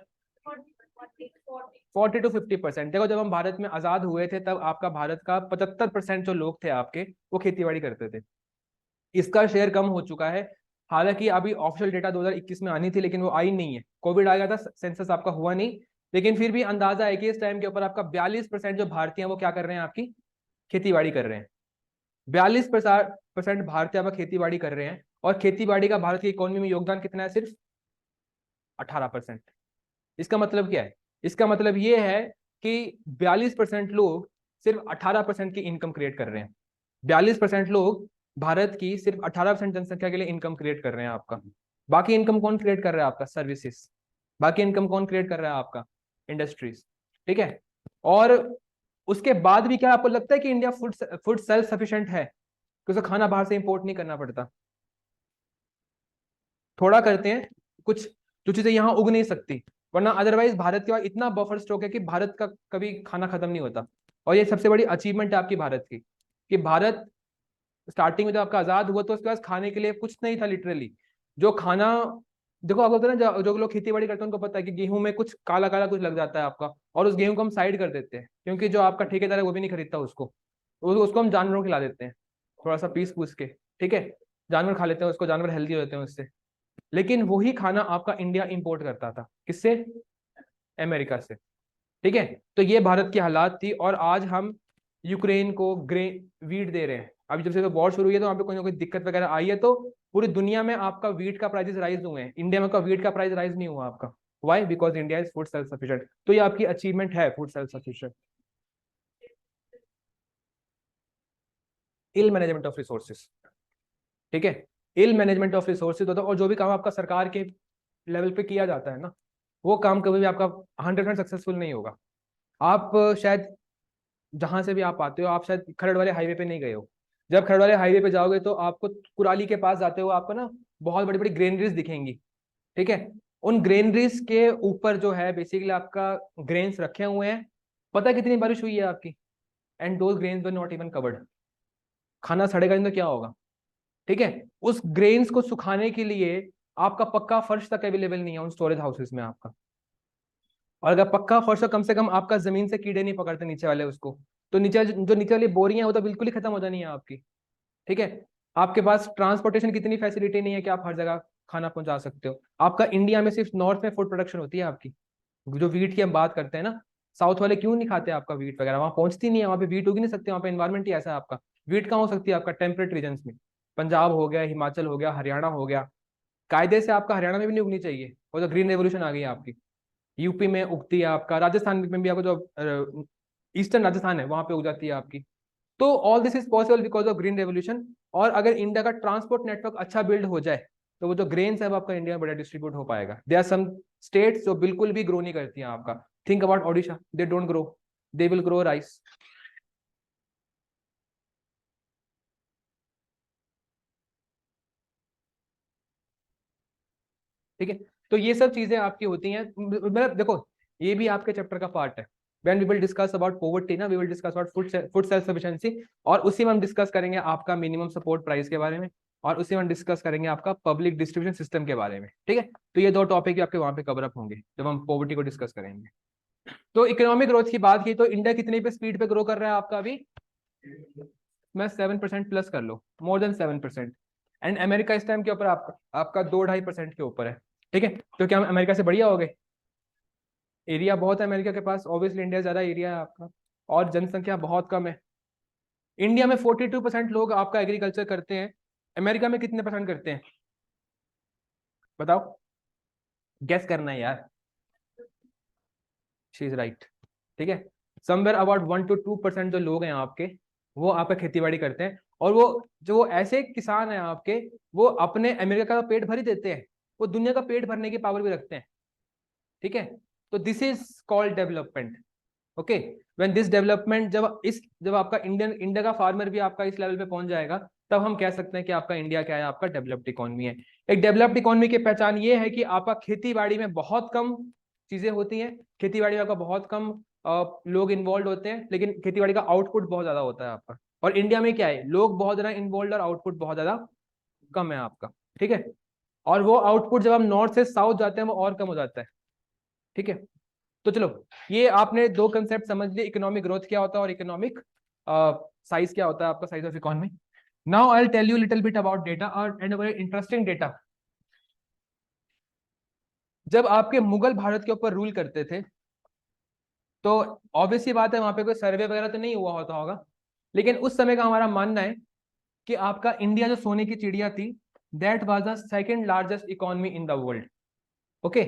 40 to 50%। देखो जब हम भारत में आजाद हुए थे तब आपका भारत का 75% जो लोग थे आपके, वो खेती बाड़ी करते थे। इसका शेयर कम हो चुका है। हालांकि अभी ऑफिशियल डेटा 2021 में आनी थी, लेकिन वो आई नहीं है, कोविड आ गया था, सेंसस आपका हुआ नहीं। लेकिन फिर भी अंदाजा है कि इस टाइम के ऊपर आपका 42% जो भारतीय हैं वो क्या कर रहे हैं, आपकी खेती बाड़ी कर रहे हैं। 42% भारतीय आपका खेती बाड़ी कर रहे हैं, और खेती बाड़ी का भारत की इकोनॉमी में योगदान कितना है? सिर्फ 18%। इसका मतलब क्या है? इसका मतलब ये है कि 42% लोग सिर्फ 18% की इनकम क्रिएट कर रहे हैं। 42% लोग भारत की सिर्फ 18% जनसंख्या के लिए इनकम क्रिएट कर रहे हैं आपका। बाकी इनकम कौन क्रिएट कर रहा है? आपका सर्विसेज। बाकी इनकम कौन क्रिएट कर रहा है? आपका इंडस्ट्रीज, ठीक है। और उसके बाद भी क्या आपको लगता है कि India food food self sufficient है, कि उसे खाना बाहर से इंपोर्ट नहीं करना पड़ता? थोड़ा करते हैं कुछ, जो चीजें यहाँ उग नहीं सकती, वरना अदरवाइज भारत के पास इतना बफर स्टॉक है कि भारत का कभी खाना खत्म नहीं होता। और ये सबसे बड़ी अचीवमेंट है आपकी भारत की, कि भारत स्टार्टिंग में जब आपका आजाद हुआ तो उसके पास खाने के लिए कुछ नहीं था लिटरली। जो खाना, देखो आपको पता है ना, जो लोग खेती बाड़ी करते हैं उनको पता है कि गेहूं में कुछ काला काला कुछ लग जाता है आपका, और उस गेहूं को हम साइड कर देते हैं, क्योंकि जो आपका ठेकेदार है वो भी नहीं खरीदता उसको। उसको हम जानवरों को खिला देते हैं, थोड़ा सा पीस पूस के, ठीक है। जानवर खा लेते हैं उसको, जानवर हेल्दी होते हैं उससे। लेकिन वही खाना आपका इंडिया इंपोर्ट करता था, किससे? अमेरिका से, ठीक है। तो ये भारत की हालात थी, और आज हम यूक्रेन को वीट दे रहे हैं। अभी जब से तो वॉर शुरू हुई है तो वहाँ पे कोई ना कोई दिक्कत वगैरह आई है, तो पूरी दुनिया में आपका वीट का प्राइसेस राइज हुए हैं, इंडिया में का वीट का प्राइस राइज नहीं हुआ आपका। Why? Because India is food self sufficient. तो ये आपकी अचीवमेंट है, food self sufficient. Ill management of resources, ठीक है। इल मैनेजमेंट ऑफ रिसोर्सेज होता है, और जो भी काम आपका सरकार के लेवल पे किया जाता है ना, वो काम कभी भी आपका 100% सक्सेसफुल नहीं होगा। आप शायद जहां से भी आप आते हो, आप शायद खरड़ वाले हाईवे पे नहीं गए हो। जब खरड़ वाले हाईवे पे जाओगे तो आपको कुराली के पास जाते हो, आपको ना बहुत बड़ी बड़ी ग्रेनरीज दिखेंगी, ठीक है। उन ग्रेनरीज के ऊपर जो है बेसिकली आपका ग्रेन्स रखे हुए हैं। पता है कितनी बारिश हुई है आपकी? And those grains were not even covered. खाना सड़ेगा नहीं तो क्या होगा, ठीक है। उस ग्रेन्स को सुखाने के लिए आपका पक्का फर्श तक अवेलेबल नहीं है उन स्टोरेज हाउसेस में आपका। और अगर पक्का फर्श हो, कम से कम आपका जमीन से कीड़े नहीं पकड़ते नीचे वाले उसको, तो नीचे जो नीचे वाली बोरियां वो तो बिल्कुल ही खत्म हो जानी है आपकी, ठीक है। आपके पास ट्रांसपोर्टेशन की इतनी फैसिलिटी नहीं है कि आप हर जगह खाना पहुंचा सकते हो। आपका इंडिया में सिर्फ नॉर्थ में फूड प्रोडक्शन होती है आपकी, जो वीट की हम बात करते हैं ना, साउथ वाले क्यों नहीं खाते आपका वीट वगैरह, वहाँ पहुंचती नहीं है, वहाँ पे वीट उग नहीं सकती, वहाँ पे एनवायरमेंट ही ऐसा है आपका। वीट कहाँ हो सकती है आपका, टेम्परेट रीजन में, पंजाब हो गया, हिमाचल हो गया, हरियाणा हो गया। कायदे से आपका हरियाणा में भी नहीं उगनी चाहिए, वो तो ग्रीन रेवोल्यूशन आ गई है आपकी। यूपी में उगती है आपका, राजस्थान में भी आपको जो ईस्टर्न राजस्थान है वहां पे उग जाती है आपकी। तो all this is possible because of green revolution. और अगर इंडिया का ट्रांसपोर्ट नेटवर्क अच्छा बिल्ड हो जाए तो वो जो ग्रेन्स है वो आपका इंडिया में बड़ा डिस्ट्रीब्यूट हो पाएगा। देयर आर सम स्टेट्स जो बिल्कुल भी ग्रो नहीं करती हैं आपका। Think about Odisha, they don't grow, they will grow rice. ठीक है, तो ये सब चीजें आपकी होती हैं, मतलब देखो ये भी आपके चैप्टर का पार्ट है। When we will discuss about poverty ना, we will discuss about food self sufficiency, और उसी में हम डिस्कस करेंगे आपका मिनिमम सपोर्ट प्राइस के बारे में, और उसी में हम डिस्कस करेंगे आपका पब्लिक डिस्ट्रीब्यूशन सिस्टम के बारे में। ठीक है, तो ये दो टॉपिक आपके वहां पे कवर अप होंगे जब हम पॉवर्टी को डिस्कस करेंगे। तो इकोनॉमिक ग्रोथ की बात की तो इंडिया कितनी पे स्पीड पे ग्रो कर रहा है आपका अभी, मैं 7% प्लस कर लो, मोर देन 7%। एंड अमेरिका इस टाइम के ऊपर आपका आपका 2-2.5% के ऊपर है। ठीक है, तो क्या हम अमेरिका से बढ़िया हो गए? एरिया बहुत है अमेरिका के पास, ऑब्वियसली इंडिया ज्यादा एरिया है आपका, और जनसंख्या बहुत कम है। इंडिया में 42% लोग आपका एग्रीकल्चर करते हैं, अमेरिका में कितने परसेंट करते हैं बताओ, गेस करना है यार। She is right. ठीक है, समवेयर अबाउट 1 to 2% जो लोग हैं आपके, वो आपका खेती बाड़ी करते हैं, और वो जो ऐसे किसान हैं आपके, वो अपने अमेरिका का पेट भर ही देते हैं, वो दुनिया का पेट भरने की पावर भी रखते हैं। ठीक है, तो this is called development. Okay, when this development, जब आपका इंडिया का फार्मर भी आपका इस लेवल पे पहुंच जाएगा, तब हम कह सकते हैं कि आपका इंडिया क्या है, आपका डेवलप्ड इकोनॉमी है। एक डेवलप्ड इकोनॉमी की पहचान ये है कि आपका खेती बाड़ी में बहुत कम चीजें होती हैं, खेती बाड़ी में आपका बहुत कम लोग इन्वॉल्व होते हैं, लेकिन खेती बाड़ी का आउटपुट बहुत ज्यादा होता है आपका। और इंडिया में क्या है, लोग बहुत ज्यादा इन्वॉल्व और आउटपुट बहुत ज्यादा कम है आपका। ठीक है, और वो आउटपुट जब हम नॉर्थ से साउथ जाते हैं वो और कम हो जाता है। ठीक है, तो चलो, ये आपने दो कंसेप्ट समझ लिए, इकोनॉमिक ग्रोथ क्या होता है और इकोनॉमिक साइज क्या होता है आपका, size of economy. Now I will tell you little bit about data और एंड वेरी इंटरेस्टिंग डेटा। जब आपके मुगल भारत के ऊपर रूल करते थे, तो ऑब्वियसली बात है वहां पे कोई सर्वे वगैरह तो नहीं हुआ होता होगा, लेकिन उस समय का हमारा मानना है कि आपका इंडिया जो सोने की चिड़िया थी, that was the second largest economy in the world. Okay,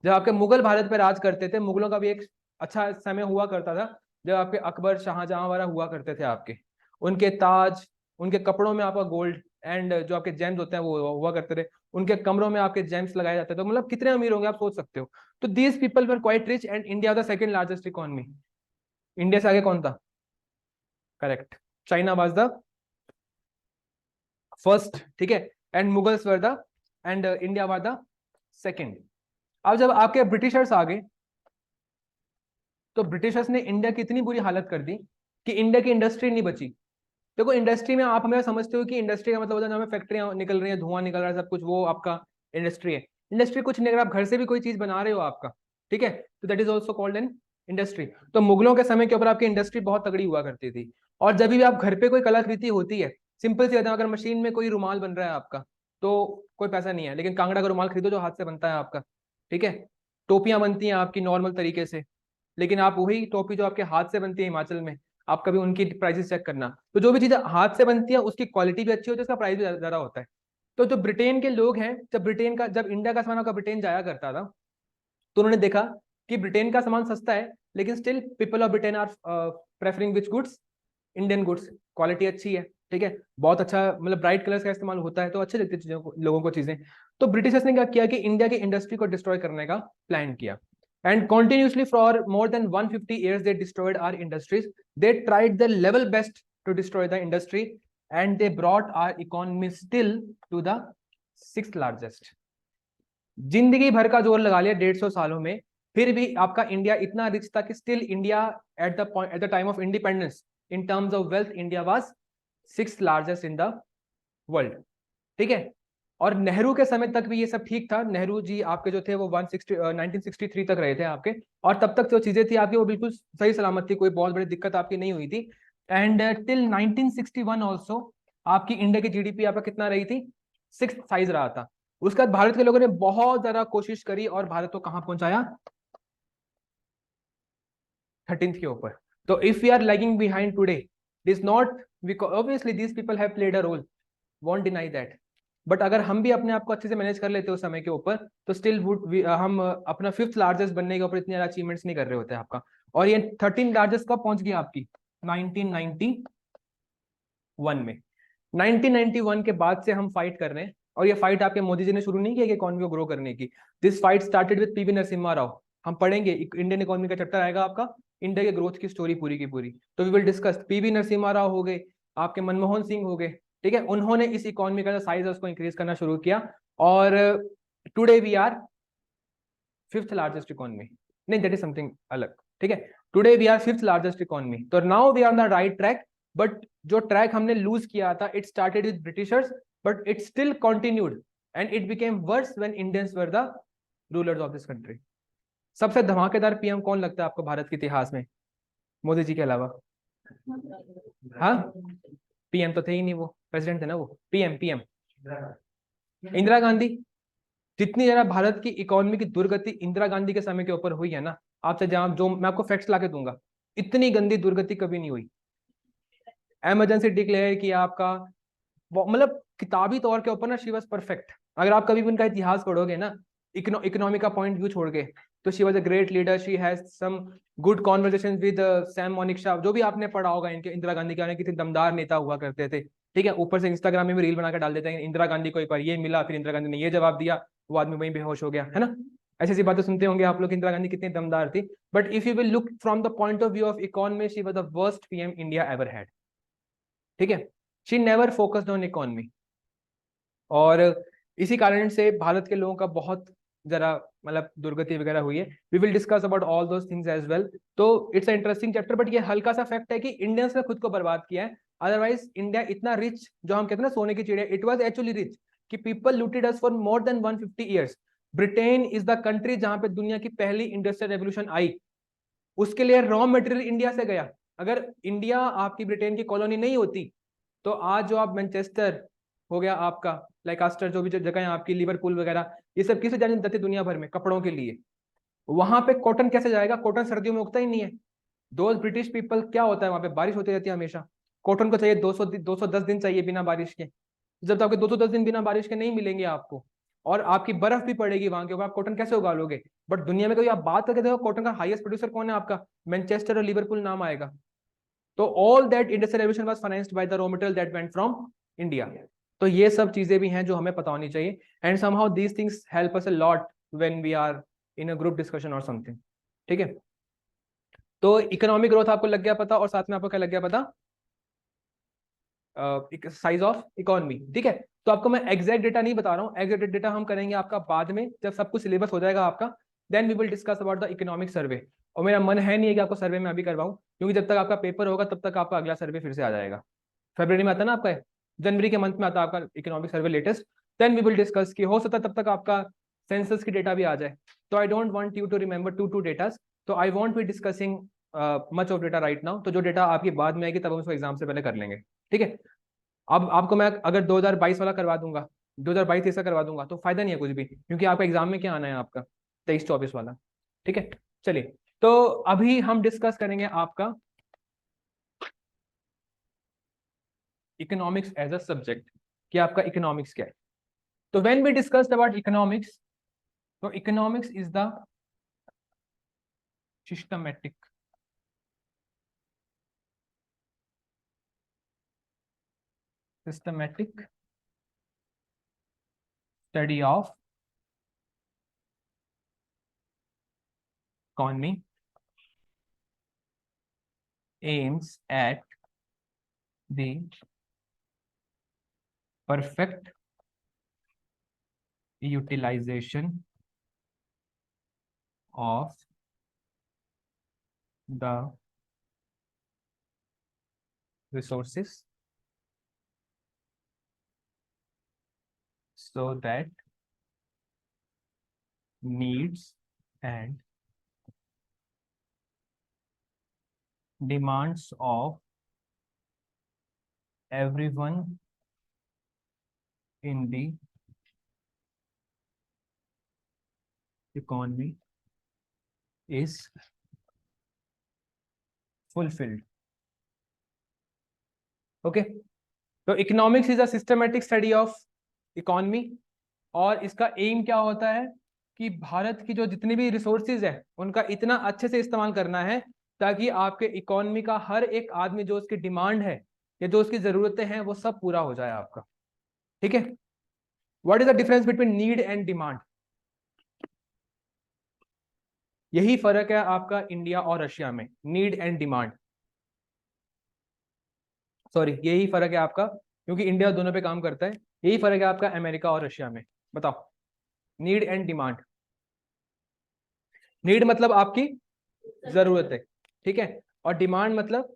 जब आपके मुगल भारत पर राज करते थे, मुगलों का भी एक अच्छा समय हुआ करता था, जब आपके अकबर शाहजहां वगैरह हुआ करते थे आपके, उनके ताज, उनके कपड़ों में आपका गोल्ड एंड जो आपके जेम्स होते हैं वो हुआ करते थे, उनके कमरों में आपके जेम्स लगाए जाते थे, तो मतलब कितने अमीर होंगे आप सोच सकते हो। तो these people were quite rich and India the second largest economy. India से आगे कौन था? Correct, China was the first. ठीक है, and Mughals were the end India were the second. अब जब आपके ब्रिटिशर्स आ गए, तो ब्रिटिशर्स ने इंडिया की इतनी बुरी हालत कर दी कि इंडिया की इंडस्ट्री नहीं बची। देखो इंडस्ट्री में आप हमें समझते हो कि इंडस्ट्री का मतलब होता है हमें फैक्ट्रियां निकल रही हैं, धुआं निकल रहा है, सब कुछ वो आपका इंडस्ट्री है। इंडस्ट्री कुछ नहीं, अगर आप घर से भी कोई चीज बना रहे हो आपका, ठीक है, तो that is also called an industry. तो मुगलों के समय के ऊपर आपकी इंडस्ट्री बहुत तगड़ी हुआ करती थी। और जब भी आप घर पे कोई कलाकृति होती है, सिंपल सी बात है, अगर मशीन में कोई रुमाल बन रहा है आपका, तो कोई पैसा नहीं है, लेकिन कांगड़ा का रुमाल खरीदो जो हाथ से बनता है आपका। ठीक है, टोपियां बनती हैं आपकी नॉर्मल तरीके से, लेकिन आप वही टोपी जो आपके हाथ से बनती है हिमाचल में, आप कभी उनकी प्राइसेस चेक करना, तो जो भी चीजें हाथ से बनती है उसकी क्वालिटी भी अच्छी होती है, उसका प्राइस भी ज्यादा होता है। तो जो ब्रिटेन के लोग हैं, जब इंडिया का सामान आपका ब्रिटेन जाया करता था, तो उन्होंने देखा कि ब्रिटेन का सामान सस्ता है, लेकिन still people of Britain are preferring which goods, Indian goods, quality अच्छी है। ठीक है, बहुत अच्छा, मतलब ब्राइट कलर्स का इस्तेमाल होता है, तो अच्छे लगते हैं चीजों को, लोगों को चीजें। तो ब्रिटिशर्स ने क्या किया कि इंडिया की इंडस्ट्री को डिस्ट्रॉय करने का प्लान किया, and continuously for more than 150 years they destroyed our industries. They tried their level best to destroy the industry, and they brought our economy still to the sixth largest. जिंदगी भर का जोर लगा लिया 150 सालों में, फिर भी आपका इंडिया इतना रिच था कि still India at the time of independence, in terms of wealth, India was sixth largest in the world. ठीक है, और नेहरू के समय तक भी ये सब ठीक था। नेहरू जी आपके जो थे वो 1963 तक रहे थे आपके, और तब तक जो चीजें थी आपकी वो बिल्कुल सही सलामत थी, कोई बहुत बड़ी दिक्कत आपकी नहीं हुई थी। एंड टिल 1961 ऑल्सो आपकी इंडिया की जीडीपी आपका कितना रही थी, सिक्स साइज रहा था। उसके बाद भारत के लोगों ने बहुत ज्यादा कोशिश करी और भारत को कहाँ पहुंचाया, 13th के ऊपर। तो if we are lagging behind today, it is not, obviously these people have played a role, won't deny that, but अगर हम भी अपने आप को अच्छे से मैनेज कर लेते उस समय के ऊपर, तो स्टिल वुड हम अपना 5th लार्जेस्ट बनने के ऊपर इतने ज्यादा अचीवमेंट्स नहीं कर रहे होते आपका। और ये 13 लार्जेस्ट कब पहुंच गया आपकी? 1991 में। 1991 के बाद से हम फाइट कर रहे हैं, और ये फाइट आपके मोदी जी ने शुरू नहीं किया कि इकोनॉमी को ग्रो करने की। This fight started with PV Narasimha Rao. हम पढ़ेंगे, इंडियन इकोनॉमी का चैप्टर आएगा आपका, इंडिया के ग्रोथ की स्टोरी पूरी की पूरी। तो we will discuss, PV Narasimha Rao हो गए, आपके मनमोहन सिंह हो गए, ठीक है, उन्होंने इस इकोनॉमी का जो साइज है उसको इंक्रीज करना शुरू किया। और today we are 5th largest economy, नहीं दैट इज समथिंग अलग, ठीक है। Today we are 5th largest economy, तो now we are on the right track. But जो ट्रैक हमने लूज किया था, it started with Britishers, but it still continued and it became worse when Indians were the rulers of this country. सबसे धमाकेदार PM कौन लगता है आपको भारत के इतिहास में, मोदी जी के अलावा? हाँ, पीएम तो थे ही नहीं, वो प्रेसिडेंट थे ना, वो पीएम, पीएम इंदिरा गांधी। जितनी ज्यादा भारत की इकोनॉमी की दुर्गति इंदिरा गांधी के समय के ऊपर हुई है ना, आपसे जहां जो मैं आपको फैक्ट्स लाके दूंगा, इतनी गंदी दुर्गति कभी नहीं हुई। इमरजेंसी डिक्लेयर किया आपका, मतलब किताबी तौर के ऊपर ना शी वॉज परफेक्ट। अगर आप कभी भी उनका इतिहास पढ़ोगे ना, इकोनॉमी का पॉइंट व्यू छोड़ के, तो she was a great leader, she has some good conversation with Sam Manekshaw, जो भी आपने पढ़ा होगा इनके, इंदिरा गांधी के कितने दमदार नेता हुआ करते थे, ठीक है। ऊपर से इंस्टाग्राम में भी रील बनाकर डाल देते हैं, इंदिरा गांधी को एक बार ये मिला, फिर इंदिरा गांधी ने ये जवाब दिया, वो आदमी वहीं बेहोश हो गया, है ना। ऐसी ऐसी बातें सुनते होंगे आप लोग, इंदिरा गांधी कितनी दमदार थी। But if you will look from the point of view of economy, she was the worst PM India ever had, ठीक है। She never focused on economy, और इसी कारण से भारत के लोगों का बहुत जरा मतलब दुर्गति वगैरह हुई है। We will discuss about all those things as well. तो it's a interesting chapter, but ये हल्का सा फैक्ट है कि इंडियंस ने खुद को बर्बाद किया है। अदरवाइज इंडिया इतना रिच, जो हम कहते हैं ना सोने की चिड़िया, इट वाज एक्चुअली रिच, कि people looted us for more than 150 years. Britain is the country जहां पे दुनिया की पहली इंडस्ट्रियल रेवोल्यूशन आई, उसके लिए रॉ मटेरियल इंडिया से गया। अगर इंडिया आपकी ब्रिटेन की कॉलोनी नहीं होती, तो आज जो आप मैनचेस्टर हो गया आपका, लाइकास्टर, जो भी जगह है आपकी, लिवरपूल वगैरह, ये सब किसे जाने जाते दुनिया भर में कपड़ों के लिए, वहां पे कॉटन कैसे जाएगा? कॉटन सर्दियों में उगता ही नहीं है। दो ब्रिटिश पीपल, क्या होता है वहां पे, बारिश होती रहती है हमेशा, कॉटन को चाहिए 210 दिन चाहिए बिना बारिश के। जब तक आपके 210 दिन बिना बारिश के नहीं मिलेंगे आपको, और आपकी बर्फ भी पड़ेगी वहां के ऊपर, आप कॉटन कैसे उगा लोगे? बट दुनिया में कभी आप बात करके देखो, कॉटन का हाईएस्ट प्रोड्यूसर कौन है आपका? मैनचेस्टर और लिवरपूल नाम आएगा। तो all that industrial revolution was financed by the raw material that went from India. तो ये सब चीजें भी हैं जो हमें पता होनी चाहिए, and somehow these things help us a lot when we are in a group discussion और समथिंग, ठीक है। तो इकोनॉमिक ग्रोथ आपको लग गया पता, और साथ में आपको क्या लग गया पता? साइज ऑफ इकोनॉमी, ठीक है। तो आपको मैं एग्जैक्ट डेटा नहीं बता रहा हूँ, एग्जैक्ट डेटा हम करेंगे आपका बाद में, जब सब कुछ सिलेबस हो जाएगा आपका, then we will discuss about the economic survey. और मेरा मन है नहीं है कि आपको सर्वे में अभी करवाऊं, क्योंकि जब तक आपका पेपर होगा तब तक आपका अगला सर्वे फिर से आ जाएगा। फरवरी में आता है ना आपका, जनवरी के मंथ में आता है आपका economic survey latest. Then we will discuss कि हो सकता है तब तक आपका सेंसस की डेटा भी आ जाए। तो I don't want you to remember to datas, तो I won't be discussing much of data right now. तो जो डेटा आपकी बाद में आएगी तब हम उसको एग्जाम से पहले कर लेंगे, ठीक है। अब आपको मैं अगर 2022 वाला करवा दूंगा, 2022-23 का करवा दूंगा, तो फायदा नहीं है कुछ भी, क्योंकि आपका एग्जाम में क्या आना है आपका 23-24 वाला, ठीक है। चलिए, तो अभी हम डिस्कस करेंगे आपका इकोनॉमिक्स एज अ सब्जेक्ट, कि आपका इकोनॉमिक्स क्या है। तो when we discussed about economics, तो economics is the systematic systematic study of economy aims at the perfect utilization of the resources so that needs and demands of everyone in the economy is fulfilled. Okay, तो economics is a systematic study of economy, और इसका M क्या होता है कि भारत की जो जितनी भी रिसोर्सेज है उनका इतना अच्छे से इस्तेमाल करना है ताकि आपके इकोनॉमी का हर एक आदमी जो उसकी डिमांड है या जो उसकी जरूरतें हैं वो सब पूरा हो जाए आपका। ठीक है, what is the difference between need and demand? यही फर्क है आपका इंडिया और रशिया में, नीड एंड डिमांड। सॉरी, यही फर्क है आपका, क्योंकि इंडिया दोनों पे काम करता है। यही फर्क है आपका अमेरिका और रशिया में। बताओ, नीड एंड डिमांड। नीड मतलब आपकी जरूरत है, ठीक है, और डिमांड मतलब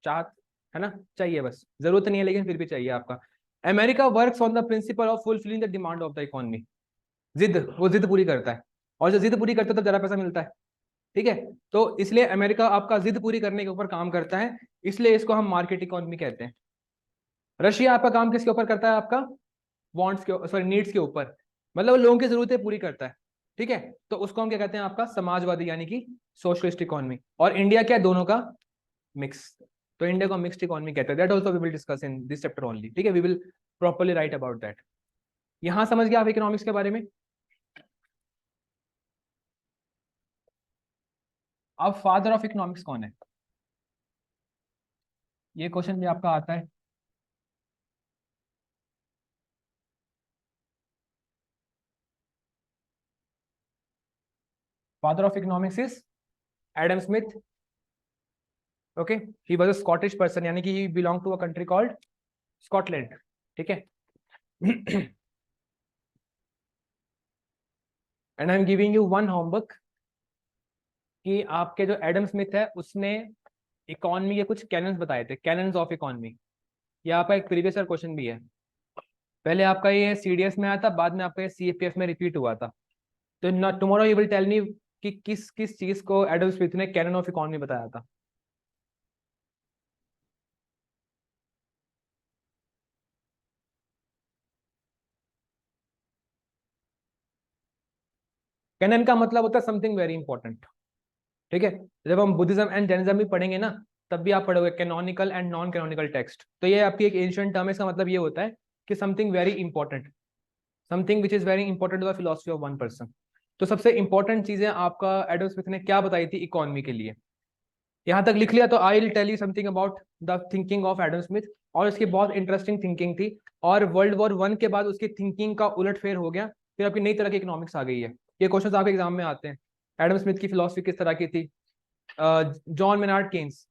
चाहत, है ना, चाहिए, बस जरूरत नहीं है लेकिन फिर भी चाहिए आपका। America works on the principle of fulfilling the demand of the economy. जिद, वो जिद पूरी करता है, और जब जिद पूरी करता है तो जरा पैसा मिलता है। ठीक है, तो इसलिए अमेरिका आपका जिद पूरी करने के ऊपर काम करता है, इसलिए इसको हम मार्केट इकोनॉमी कहते हैं। रशिया आपका काम किसके ऊपर करता है? आपका वांट्स के, सॉरी, नीड्स के ऊपर, मतलब लोगों की जरूरतें पूरी करता है। ठीक है, तो उसको हम क्या कहते हैं? आपका समाजवादी, यानी कि सोशलिस्ट इकोनॉमी। और इंडिया क्या है? दोनों का मिक्स। तो इंडिया को मिक्स्ड इकोनॉमी कहते हैं। That also we will discuss in this chapter only. ठीक है, we will properly write about that. यहां समझ गया आप इकोनॉमिक्स के बारे में? अब फादर ऑफ इकोनॉमिक्स कौन है? ये क्वेश्चन भी आपका आता है। Father of economics is Adam Smith. Okay, he was a Scottish person, यानी कि he belong to a country called Scotland. ठीक है, and I am giving you one homework कि आपके जो एडम स्मिथ है उसने इकोनॉमी के कुछ कैनन्स बताए थे, कैनन्स ऑफ इकोनॉमी। ये आपका एक प्रीवियस ईयर क्वेश्चन भी है। पहले आपका ये सीडीएस में आया था, बाद में आपका ये सीएपीएफ में रिपीट हुआ था। तो tomorrow you will tell me कि किस किस चीज को एडम स्मिथ ने कैनन ऑफ इकोनॉमी बताया था। कैनन का मतलब होता है समथिंग वेरी इंपॉर्टेंट। ठीक है, जब हम बुद्धिज्म एंड जैनिज्म भी पढ़ेंगे ना, तब भी आप पढ़ोगे canonical and non canonical text. तो ये आपकी एक एंशिएंट टर्म है, इसका मतलब ये होता है कि something very important, something which is very important to the philosophy of one person. तो सबसे इंपॉर्टेंट चीजें आपका एडम स्मिथ ने क्या बताई थी इकोनॉमी के लिए? यहां तक लिख लिया? तो I will tell you something about the thinking of Adam Smith. और इसकी बहुत इंटरेस्टिंग थिंकिंग थी, और वर्ल्ड वॉर 1 के बाद उसकी थिंकिंग का उलट फेर हो गया, फिर आपकी नई तरह की इकोनॉमिक्स आ गई है। ये क्वेश्चन आपके एग्जाम में आते हैं। एडम स्मिथ की फिलोसफी किस तरह की थी? John Maynard Keynes,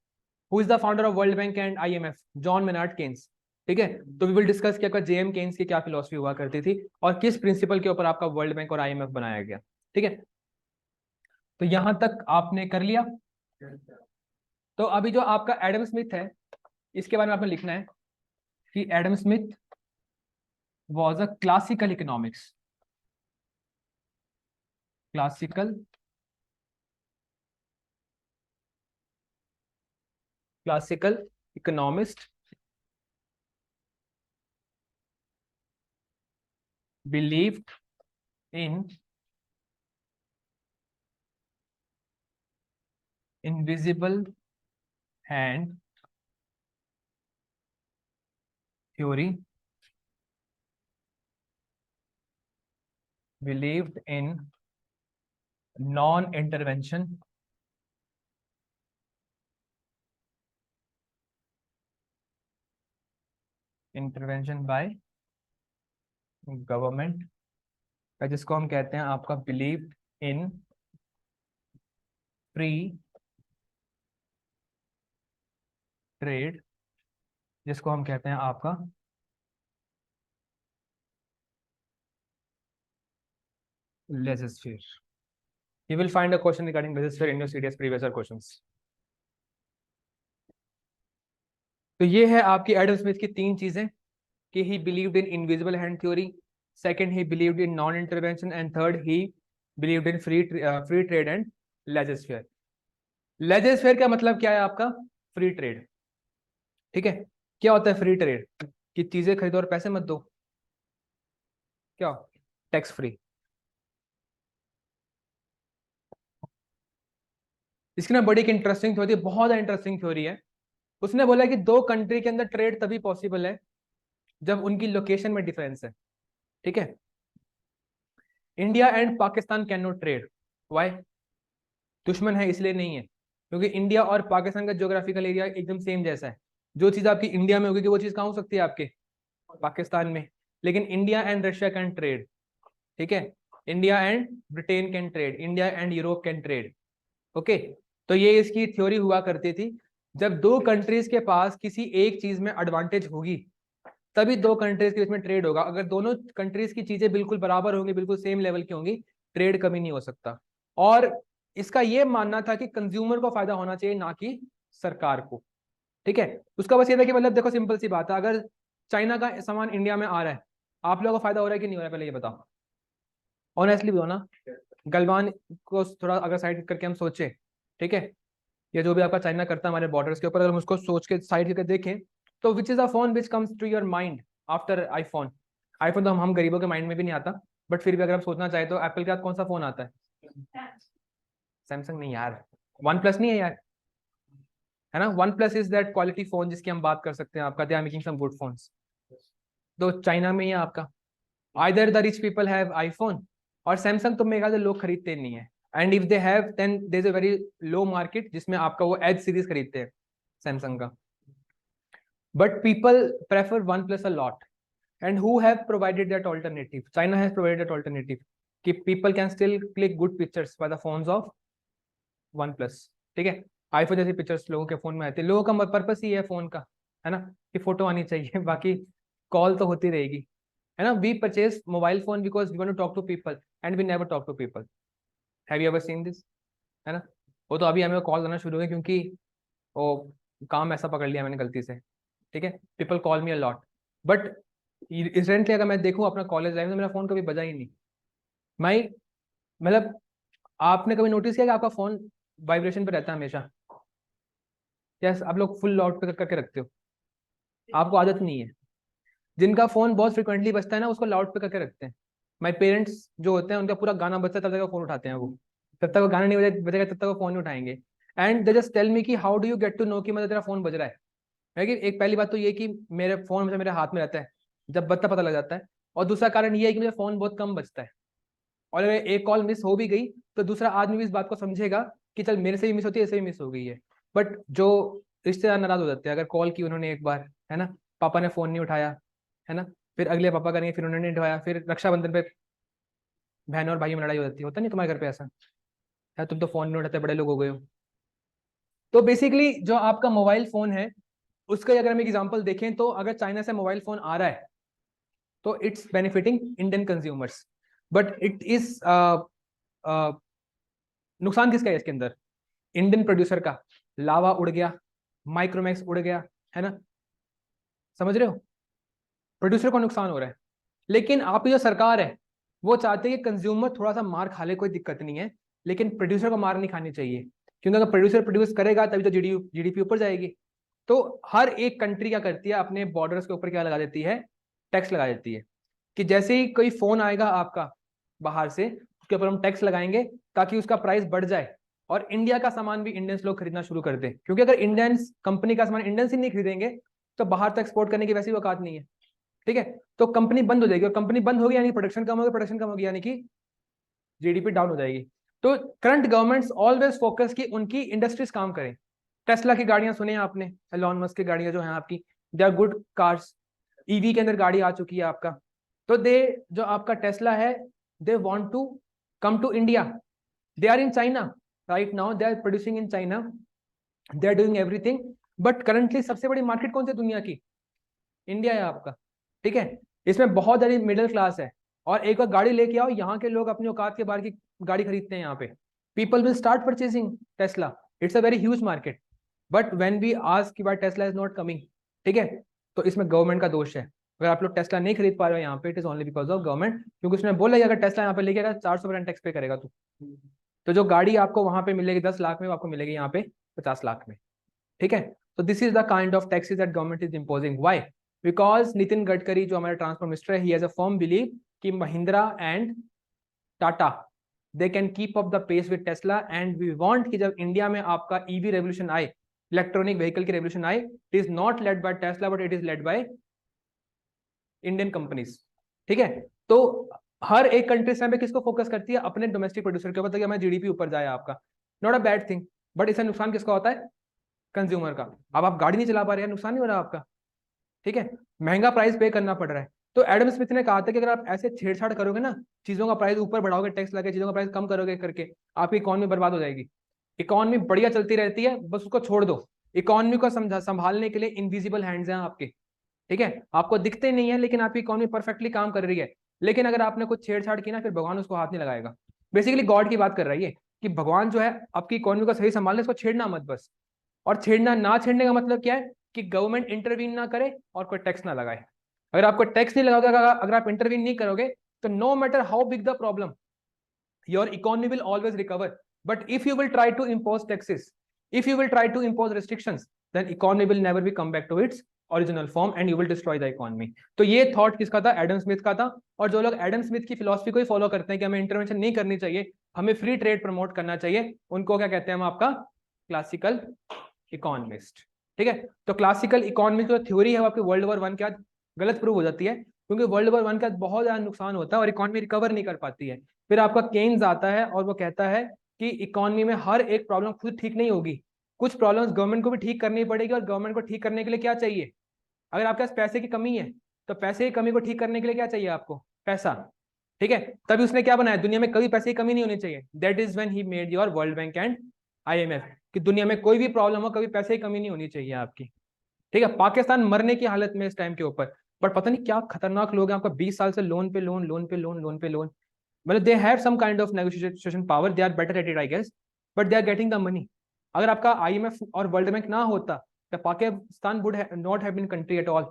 who is the founder of World Bank and IMF? John Maynard Keynes. ठीक है, तो वी विल डिस्कस कि आपका जेएम केन्स की क्या फिलोसफी हुआ करती थी और किस प्रिंसिपल के ऊपर आपका वर्ल्ड बैंक और आईएमएफ बनाया गया। ठीक है, तो यहां तक आपने कर लिया। तो अभी जो आपका एडम स्मिथ है, इसके बारे में आपने लिखना है कि Adam Smith was a classical economics, classical, classical economist, believed in invisible hand theory, believed in non intervention, intervention by government, जिसको हम कहते हैं आपका बिलीव इन फ्री ट्रेड, जिसको हम कहते हैं आपका legislature. You will find a question regarding legislature in your CDS previous year questions. तो ये है आपकी एडम स्मिथ की तीन चीजें कि he believed in invisible hand theory, second he believed in non intervention, and third he believed in free trade and laissez-faire. laissez-faire का मतलब क्या है आपका? Free trade. ठीक है, क्या होता है फ्री ट्रेड? कि चीजें खरीदो और पैसे मत दो। क्या? Tax free. इसकी ना बड़ी एक इंटरेस्टिंग थ्योरी, बहुत इंटरेस्टिंग थ्योरी है। उसने बोला कि दो कंट्री के अंदर ट्रेड तभी पॉसिबल है जब उनकी लोकेशन में डिफरेंस है। ठीक है, India and Pakistan can not trade. Why? दुश्मन है इसलिए नहीं है, क्योंकि इंडिया और पाकिस्तान का ज्योग्राफिकल एरिया एकदम सेम जैसा है। जो चीज आपकी इंडिया में होगी वो चीज कहाँ हो सकती है आपके पाकिस्तान में। लेकिन India and Russia can trade. ठीक है, India and Britain can trade, India and Europe can trade. Okay, तो ये इसकी थ्योरी हुआ करती थी। जब दो कंट्रीज के पास किसी एक चीज में एडवांटेज होगी तभी दो कंट्रीज के बीच में ट्रेड होगा। अगर दोनों कंट्रीज की चीजें बिल्कुल बराबर होंगी, बिल्कुल सेम लेवल की होंगी, ट्रेड कभी नहीं हो सकता। और इसका ये मानना था कि कंज्यूमर को फायदा होना चाहिए, ना कि सरकार को। ठीक है, उसका बस ये था कि मतलब देखो सिंपल सी बात है, अगर चाइना का सामान इंडिया में आ रहा है, आप लोगों को फायदा हो रहा है कि नहीं हो रहा है, पहले ये बताओ, ऑनेस्टली बताओ ना। गलवान को थोड़ा अगर साइड करके हम सोचे, ठीक है, ये जो भी आपका चाइना करता है हमारे बॉर्डर्स के ऊपर, अगर हम उसको सोच के साइड करके देखें, तो which is a phone which comes to your mind after iPhone? IPhone तो हम गरीबों के माइंड में भी नहीं आता, बट फिर भी अगर आप सोचना चाहे तो एप्पल के साथ कौन सा फोन आता है? सैमसंग नहीं यार, वन प्लस नहीं है यार, है ना। OnePlus is that quality phone जिसकी हम बात कर सकते हैं, आपका they are making some good phones. तो चाइना में ही है आपका, either the rich people have iPhone, और सैमसंग तो मेरे ख्याल से लोग खरीदते नहीं है। And if they have then there is a very low market जिसमें आपका वो एज सीरीज खरीदते हैं सैमसंग का। But people prefer one plus a lot, and who have provided that alternative? China has provided that alternative कि people can still click good pictures by the phones of OnePlus. ठीक है, iPhone जैसी pictures लोगों के phone में आते हैं, लोगों का पर्पस ही है फोन का, है ना, कि फोटो आनी चाहिए बाकी कॉल तो होती रहेगी, है ना। We purchase mobile phone because we want to talk to people and we never talk to people. Have you ever seen this? है ना। वो तो अभी हमें कॉल करना शुरू हुए क्योंकि वो काम ऐसा पकड़ लिया मैंने गलती से। ठीक है, people call me a lot, but recently अगर मैं देखूं अपना कॉलेज लाइफ में, मेरा फोन कभी बजा ही नहीं। मैं मतलब, आपने कभी नोटिस किया कि आपका फोन वाइब्रेशन पे रहता है हमेशा? यस, आप लोग फुल लाउड पे करके रखते हो, आपको आदत नहीं है। जिनका फोन बहुत फ्रिक्वेंटली बजता है ना, उसको लाउड पे करके रखते हैं। माई पेरेंट्स जो होते हैं उनका पूरा गाना बजता है तब तक फोन उठाते हैं वो, तब तक वो गाना नहीं बजेगा तब तक वो फोन नहीं उठाएंगे। And they just tell me कि how do you get to know कि मतलब तेरा फोन बज रहा है कि एक पहली बात तो ये कि मेरे फोन हमेशा मेरे हाथ में रहता है, जब बजता पता लग जाता है। और दूसरा कारण ये है कि मेरा फोन बहुत कम बजता है, और अगर एक कॉल मिस हो भी गई तो दूसरा आदमी भी इस बात को समझेगा कि चल मेरे से भी मिस होती है, ऐसे भी मिस हो गई है। बट जो रिश्तेदार नाराज हो जाते हैं अगर कॉल की उन्होंने एक बार, है ना, पापा ने फोन नहीं उठाया, है ना, फिर अगले पापा करेंगे, फिर उन्होंने नहीं उठाया, फिर रक्षाबंधन पे बहन और भाई में लड़ाई हो जाती है। होता नहीं तुम्हारे घर पे ऐसा? है, तुम तो फोन नहीं उठाते, बड़े लोग हो गए हो। तो बेसिकली जो आपका मोबाइल फोन है उसका अगर हम एग्जांपल देखें, तो अगर चाइना से मोबाइल फोन आ रहा है तो it's benefiting Indian consumers, but it is नुकसान किसका है इसके अंदर? इंडियन प्रोड्यूसर का। लावा उड़ गया, माइक्रोमैक्स उड़ गया, है ना, समझ रहे हो, प्रोड्यूसर को नुकसान हो रहा है। लेकिन आपकी जो सरकार है वो चाहते हैं कि कंज्यूमर थोड़ा सा मार खा ले, कोई दिक्कत नहीं है, लेकिन प्रोड्यूसर को मार नहीं खानी चाहिए, क्योंकि अगर प्रोड्यूसर प्रोड्यूस करेगा तभी तो जीडीपी ऊपर जाएगी। तो हर एक कंट्री क्या करती है, अपने बॉर्डर्स के ऊपर क्या लगा देती है? टैक्स लगा देती है, कि जैसे ही कोई फोन आएगा आपका बाहर से, उसके ऊपर हम टैक्स लगाएंगे ताकि उसका प्राइस बढ़ जाए और इंडिया का सामान भी इंडियंस लोग खरीदना शुरू कर दें। क्योंकि अगर इंडियंस कंपनी का सामान इंडियंस ही नहीं खरीदेंगे तो बाहर तक एक्सपोर्ट करने की वैसी औकात नहीं है। ठीक है, तो कंपनी बंद हो जाएगी, और कंपनी बंद होगी यानी प्रोडक्शन कम होगी, प्रोडक्शन कम होगी यानी कि जीडीपी डाउन हो जाएगी। तो करंट गवर्नमेंट्स ऑलवेज फोकस की उनकी इंडस्ट्रीज काम करें। टेस्ला की गाड़ियां सुने आपने, एलॉन मस्क की गाड़ियां जो हैं आपकी, they are good cars. EV के अंदर गाड़ी आ चुकी है आपका। तो दे जो आपका टेस्ला है, they want to come to India. They are in China right now, they are producing in China, they are doing everything. But currently सबसे बड़ी मार्केट कौन सी दुनिया की? इंडिया है आपका। ठीक है, इसमें बहुत सारी मिडिल क्लास है, और एक बार गाड़ी लेके आओ, यहाँ के लोग अपनी औकात के बाहर की गाड़ी खरीदते हैं यहाँ पे। People will start purchasing Tesla, it's a very huge market. But when we ask कि why Tesla is not coming, ठीक है, तो इसमें गवर्नमेंट का दोष है। अगर आप लोग टेस्ला नहीं खरीद पा रहे हो यहाँ पे, it is only because of government, क्योंकि उसने बोला अगर टेस्ला यहाँ पे लेके आएगा 400% टैक्स पे करेगा तू। तो जो गाड़ी आपको वहां पे मिलेगी 10 लाख में, वो आपको मिलेगी यहाँ पे 50 लाख में। ठीक है, तो this is the kind of taxes that government is imposing. Why? Because Nitin Gadkari जो हमारे ट्रांसपोर्ट मिनिस्टर है, he has a firm believe कि Mahindra and Tata they can keep up the pace with Tesla, and we want कि जब India में आपका EV revolution आए, electronic vehicle की रेवोल्यूशन आए, it is not led by Tesla but it is led by Indian companies. ठीक है, तो हर एक कंट्री पे किसको फोकस करती है? अपने डोमेस्टिक प्रोड्यूसर के ऊपर, ताकि हमारा जीडीपी ऊपर जाए आपका। Not a bad thing, but इसका नुकसान किसका होता है? कंज्यूमर का। अब आप गाड़ी नहीं चला पा रहे हैं, नुकसान नहीं हो रहा आपका। ठीक है, महंगा प्राइस पे करना पड़ रहा है। तो एडम स्मिथ ने कहा था कि अगर आप ऐसे छेड़छाड़ करोगे ना, चीजों का प्राइस ऊपर बढ़ाओगे, टैक्स लगे, चीजों का प्राइस कम करोगे करके, आपकी इकोनॉमी बर्बाद हो जाएगी। इकोनॉमी बढ़िया चलती रहती है, बस उसको छोड़ दो। इकोनॉमी को संभालने के लिए इनविजिबल हैंड्स हैं आपके। ठीक है, आपको दिखते नहीं है, लेकिन आपकी इकोनॉमी परफेक्टली काम कर रही है। लेकिन अगर आपने कुछ छेड़छाड़ की ना, फिर भगवान उसको हाथ नहीं लगाएगा। बेसिकली गॉड की बात कर रही है कि भगवान जो है आपकी इकोनॉमी को सही संभालने, इसको छेड़ना मत बस। और छेड़ना ना छेड़ने का मतलब क्या है? कि गवर्नमेंट इंटरवीन ना करे और कोई टैक्स ना लगाए। अगर आपको टैक्स नहीं लगाओगे, अगर आप इंटरवीन नहीं करोगे, तो no matter how big the problem, your economy will always recover. But if you will try to impose taxes, if you will try to impose restrictions, then economy will never be come back to its original form and you will destroy the economy. तो ये thought किसका था? Adam Smith का था। और जो लोग Adam Smith की फिलॉसफी को ही फॉलो करते हैं कि हमें इंटरवेंशन नहीं करनी चाहिए, हमें फ्री ट्रेड प्रमोट करना चाहिए, उनको क्या कहते हैं हम? आपका क्लासिकल इकोनॉमिस्ट। ठीक है, तो क्लासिकल इकोनॉमिक्स जो थ्योरी है वो आपकी वर्ल्ड वॉर 1 के बाद गलत प्रूव हो जाती है, क्योंकि वर्ल्ड वॉर 1 के बाद बहुत ज्यादा नुकसान होता है और इकोनॉमी रिकवर नहीं कर पाती है। फिर आपका केन्स आता है और वो कहता है कि इकोनॉमी में हर एक प्रॉब्लम खुद ठीक नहीं होगी, कुछ प्रॉब्लम्स गवर्नमेंट को भी ठीक करनी पड़ेगी। और गवर्नमेंट को ठीक करने के लिए क्या चाहिए? अगर आपके पास पैसे की कमी है, तो पैसे की कमी को ठीक करने के लिए क्या चाहिए आपको? पैसा। ठीक है, तभी उसने क्या बनाया? दुनिया में कभी पैसे की कमी नहीं होनी चाहिए। That is when he made your world Bank and IMF, कि दुनिया में कोई भी प्रॉब्लम हो, कभी पैसे की कमी नहीं होनी चाहिए आपकी। ठीक है, पाकिस्तान मरने की हालत में इस टाइम के ऊपर, पर पता नहीं क्या खतरनाक लोग हैं आपका, 20 साल से लोन पे लोन, लोन पे लोन, लोन पे लोन। मतलब they have some kind of negotiation power, they are better at it I guess, but they are getting the money. अगर आपका आईएमएफ और वर्ल्ड बैंक ना होता, तो Pakistan would not have been country at all.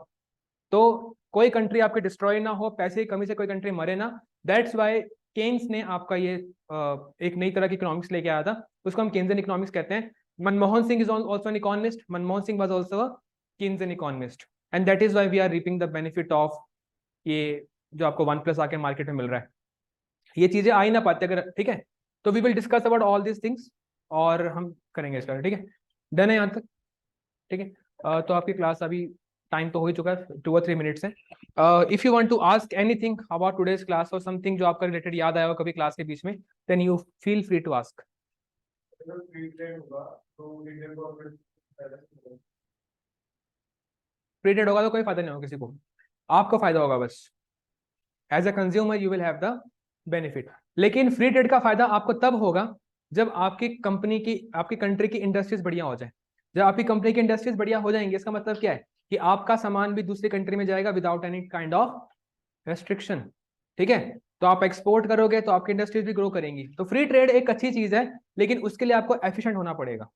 तो कोई country आपके destroy ना हो, पैसे की कमी से कोई कंट्री मरे ना। दैट्स वाई केन्स ने आपका ये एक नई तरह की इकोनॉमिक्स लेके आया था, उसको हम केन्सियन इकोनॉमिक्स कहते हैं। Manmohan Singh is also an economist, Manmohan Singh was also a Keynesian economist, and that is why we are reaping the benefit of ये जो आपको वन प्लस आके मार्केट में मिल रहा है। ये चीजें आ ही ना पाते अगर। ठीक है, तो we will discuss about all this things, और हम करेंगे इसका। ठीक है, डन है यहाँ तक? ठीक है, तो आपकी क्लास अभी टाइम तो हो ही चुका है, 2 or 3 मिनट्स है। If you want to ask anything about today's class और समथिंग जो आपका रिलेटेड याद आया हो कभी क्लास के बीच में, then you feel free to ask. Free trade होगा तो कोई फायदा नहीं होगा किसी को, आपको फायदा होगा बस। As a consumer you will have the benefit. लेकिन फ्री ट्रेड का फायदा आपको तब होगा जब आपकी कंपनी की, आपकी कंट्री की इंडस्ट्रीज बढ़िया हो जाए। जब आपकी कंपनी की इंडस्ट्रीज बढ़िया हो जाएंगी, इसका मतलब क्या है? कि आपका सामान भी दूसरी कंट्री में जाएगा without any kind of restriction. ठीक है, तो आप एक्सपोर्ट करोगे तो आपकी इंडस्ट्रीज भी ग्रो करेंगी। तो फ्री ट्रेड एक अच्छी चीज है, लेकिन उसके लिए आपको एफिशिएंट होना पड़ेगा।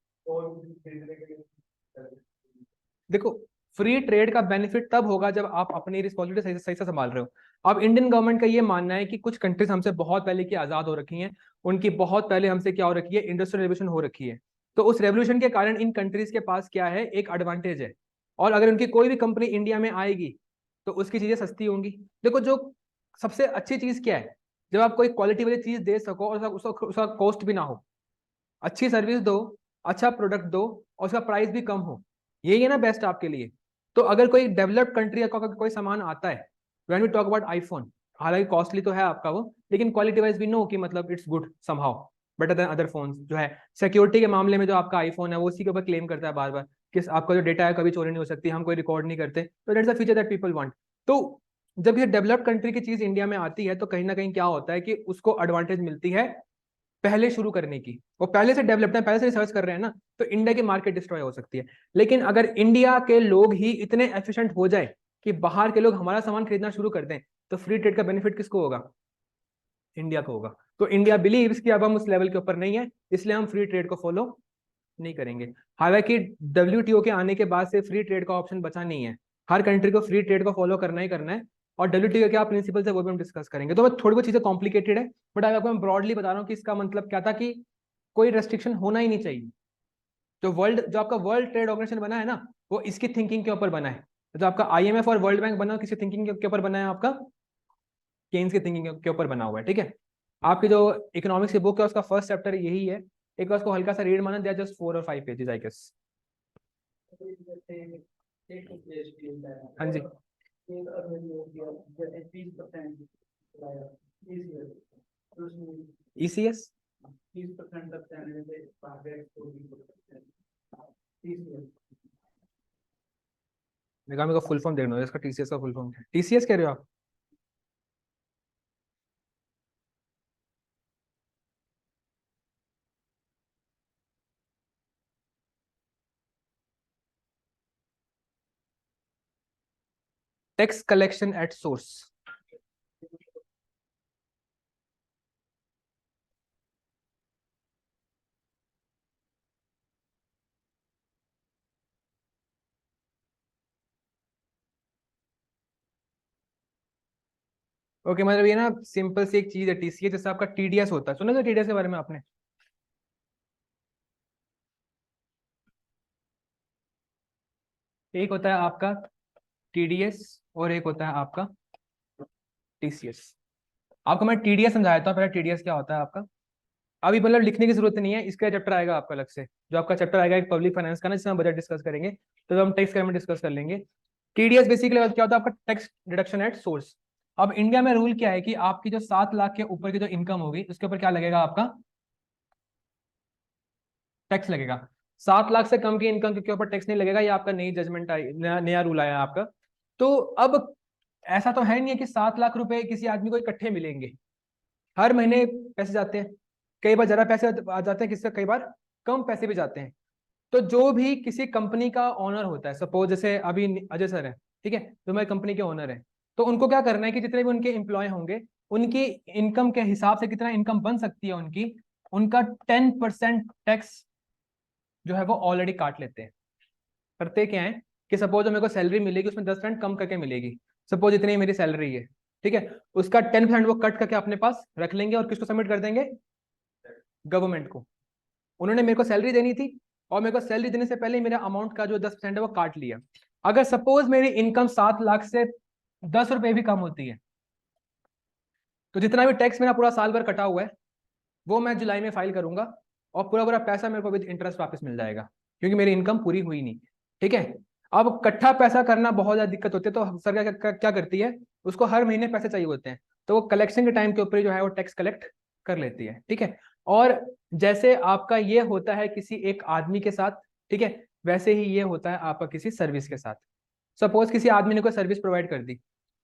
देखो, फ्री ट्रेड का बेनिफिट तब होगा जब आप अपनी रिस्पॉन्सिबिलिटी सही सही से संभाल रहे हो। अब इंडियन गवर्नमेंट का ये मानना है कि कुछ कंट्रीज हमसे बहुत पहले की आजाद हो रखी हैं, उनकी बहुत पहले हमसे क्या हो रखी है? इंडस्ट्रियल रेवोल्यूशन हो रखी है। तो उस रेवोल्यूशन के कारण इन कंट्रीज के पास क्या है? एक एडवांटेज है। और अगर उनकी कोई भी कंपनी इंडिया में आएगी तो उसकी चीजें सस्ती होंगी। देखो, जो सबसे अच्छी चीज क्या है? जब आप कोई क्वालिटी वाली चीज दे सको और उसका कॉस्ट भी ना हो, अच्छी सर्विस दो, अच्छा प्रोडक्ट दो, और उसका प्राइस भी कम हो, यही है ना बेस्ट आपके लिए। तो अगर कोई डेवलप्ड कंट्री का कोई सामान आता है, when we talk about iPhone, हालांकि कॉस्टली तो है आपका वो, लेकिन क्वालिटी वाइज भी नो कि मतलब it's good somehow, better than other phones. जो है सिक्योरिटी के मामले में जो आपका आईफोन है वो उसी के ऊपर क्लेम करता है बार बार कि आपका जो डेटा है कभी चोरी नहीं हो सकती, हम कोई रिकॉर्ड नहीं करते। तो that's a feature that people want. तो जब ये डेवलप्ड कंट्री की चीज इंडिया में आती है, तो कहीं ना कहीं क्या होता है कि उसको एडवांटेज मिलती है पहले शुरू करने की। वो पहले से डेवलप्ड है, पहले से रिसर्च कर रहे हैं ना, तो इंडिया की मार्केट डिस्ट्रॉय हो सकती है। लेकिन अगर इंडिया के लोग ही इतने एफिशिएंट हो जाए कि बाहर के लोग हमारा सामान खरीदना शुरू कर दें, तो फ्री ट्रेड का बेनिफिट किसको होगा? इंडिया को होगा। तो इंडिया बिलीव्स कि अब हम उस लेवल के ऊपर नहीं है, इसलिए हम फ्री ट्रेड को फॉलो नहीं करेंगे। हालांकि डब्ल्यूटीओ के आने के बाद से फ्री ट्रेड का ऑप्शन बचा नहीं है, हर कंट्री को फ्री ट्रेड को फॉलो करना ही करना है। और डब्ल्यूटीओ के क्या प्रिंसिपल्स है वो भी हम डिस्कस करेंगे। तो मैं थोड़ी बहुत चीजें कॉम्प्लिकेटेड है, बट आपको मैं ब्रॉडली बता रहा हूँ कि इसका मतलब क्या था, कि कोई रेस्ट्रिक्शन होना ही नहीं चाहिए। जो आपका वर्ल्ड ट्रेड ऑर्गेनाइजेशन बना है ना, वो इसकी थिंकिंग के ऊपर बना है। जो आपका आईएमएफ और वर्ल्ड बैंक बना, किसी थिंकिंग के ऊपर बना है? आपका केन्स की थिंकिंग के ऊपर बना हुआ है। ठीक है, आपकी जो इकोनॉमिक्स की बुक है उसका फर्स्ट चैप्टर यही है, एक बार उसको हल्का सा रीड माना, दे आर जस्ट 4 और 5 पेजेस आई गेस। हाँ जी। ईसीएस, देखा मेरे को फुल फॉर्म देखना है इसका, टीसीएस का फुल फॉर्म, टीसीएस कह रहे हो आप? Tax collection at source. Okay, मतलब ये ना सिंपल सी एक चीज है टीसीएस, जैसे आपका टीडीएस होता है, सुना था टीडीएस के बारे में आपने? एक होता है आपका टीडीएस और एक होता है आपका टीसीएस। आपको मैं टीडीएस समझाया था पहले, टीडीएस क्या होता है आपका। अभी मतलब लिखने की जरूरत नहीं है, इसका चैप्टर आएगा आपका अलग से, जो आपका चैप्टर आएगा एक पब्लिक फाइनेंस का ना, जिसमें हम बजट डिस्कस करेंगे, तो हम टैक्स में डिस्कस कर लेंगे। टीडीएस बेसिकली क्या होता है आपका, टैक्स डिडक्शन एट सोर्स। अब इंडिया में रूल क्या है कि आपकी जो 7 लाख के ऊपर की जो इनकम होगी उसके ऊपर क्या लगेगा आपका, टैक्स लगेगा। 7 लाख से कम की इनकम के ऊपर टैक्स नहीं लगेगा, ये आपका नई जजमेंट आई, नया रूल आया आपका। तो अब ऐसा तो है नहीं है कि 7 लाख रुपए किसी आदमी को इकट्ठे मिलेंगे, हर महीने पैसे जाते हैं, कई बार ज्यादा पैसे आ जाते हैं, किसी कई बार कम पैसे भी जाते हैं। तो जो भी किसी कंपनी का ओनर होता है, सपोज जैसे अभी अजय सर है, ठीक है, जो मेरी कंपनी के ओनर है, तो उनको क्या करना है कि जितने भी उनके एम्प्लॉय होंगे, उनकी इनकम के हिसाब से कितना इनकम बन सकती है उनकी, उनका 10% टैक्स जो है वो ऑलरेडी काट लेते हैं। करते क्या है कि सपोज मेरे को सैलरी मिलेगी, उसमें 10% कम करके मिलेगी, सपोज इतनी मेरी सैलरी है, ठीक है, उसका 10% वो कट करके अपने पास रख लेंगे और किसको सबमिट कर देंगे, गवर्नमेंट को। उन्होंने मेरे को सैलरी देनी थी, और मेरे को सैलरी देने से पहले ही मेरा अमाउंट का जो 10% है वो काट लिया। अगर सपोज मेरी इनकम 7 लाख से 10 रुपए भी कम होती है, तो जितना भी टैक्स मेरा पूरा साल भर कटा हुआ है वो मैं जुलाई में फाइल करूंगा, और पूरा पूरा पैसा मेरे को विद इंटरेस्ट वापस मिल जाएगा, क्योंकि मेरी इनकम पूरी हुई नहीं। ठीक है। अब इकट्ठा पैसा करना बहुत ज्यादा दिक्कत होती है, तो सरकार क्या करती है, उसको हर महीने पैसे चाहिए होते हैं, तो वो कलेक्शन के टाइम के ऊपर जो है वो टैक्स कलेक्ट कर लेती है। ठीक है। और जैसे आपका ये होता है किसी एक आदमी के साथ, ठीक है, वैसे ही ये होता है आपका किसी सर्विस के साथ। सपोज किसी आदमी ने कोई सर्विस प्रोवाइड कर दी,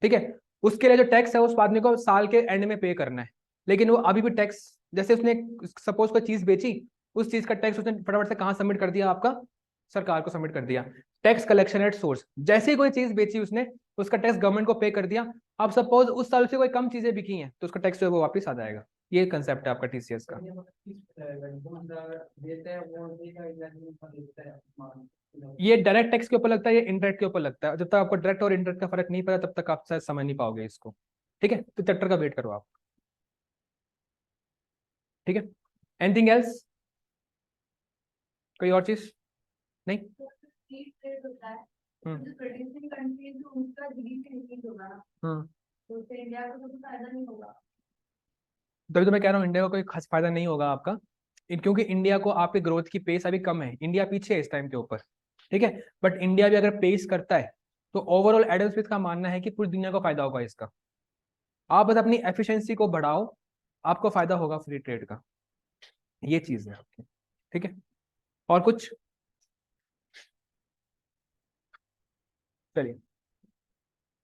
ठीक है, उसके लिए जो टैक्स है उस आदमी को साल के एंड में पे करना है, लेकिन वो अभी भी टैक्स, जैसे उसने सपोज कोई चीज बेची, उस चीज का टैक्स उसने फटाफट से कहाँ सबमिट कर दिया, आपका सरकार को सबमिट कर दिया। टैक्स कलेक्शन एट सोर्स, जैसे ही कोई चीज बेची उसने, उसका टैक्स गवर्नमेंट को पे कर दिया। अब सपोज उस साल से कोई कम चीजें बिकी हैं, तो उसका टैक्स जो है वो वापस आ जाएगा। ये कंसेप्ट है आपका टीसीएस का। ये डायरेक्ट टैक्स के ऊपर लगता है, ये इनडायरेक्ट के ऊपर लगता है, जब तक आपको डायरेक्ट और इनडायरेक्ट का फर्क नहीं पता तब तक आप शायद समझ नहीं पाओगे इसको। ठीक है, तो चैप्टर का वेट करो आप। ठीक है। एनीथिंग एल्स, कोई और चीज नहीं? हम्म। हम्म। तभी तो मैं कह रहा हूँ इंडिया को कोई खास फायदा नहीं होगा आपका, क्योंकि इंडिया को आपके ग्रोथ की पेस अभी कम है, इंडिया पीछे है इस टाइम के ऊपर। ठीक है। बट इंडिया भी अगर पेस करता है, तो ओवरऑल एडम स्मिथ का मानना है कि पूरी दुनिया को फायदा होगा इसका। आप बस अपनी एफिशिएंसी को बढ़ाओ, आपको फायदा होगा फ्री ट्रेड का। ये चीज है आपकी। ठीक है। और कुछ? चलिए।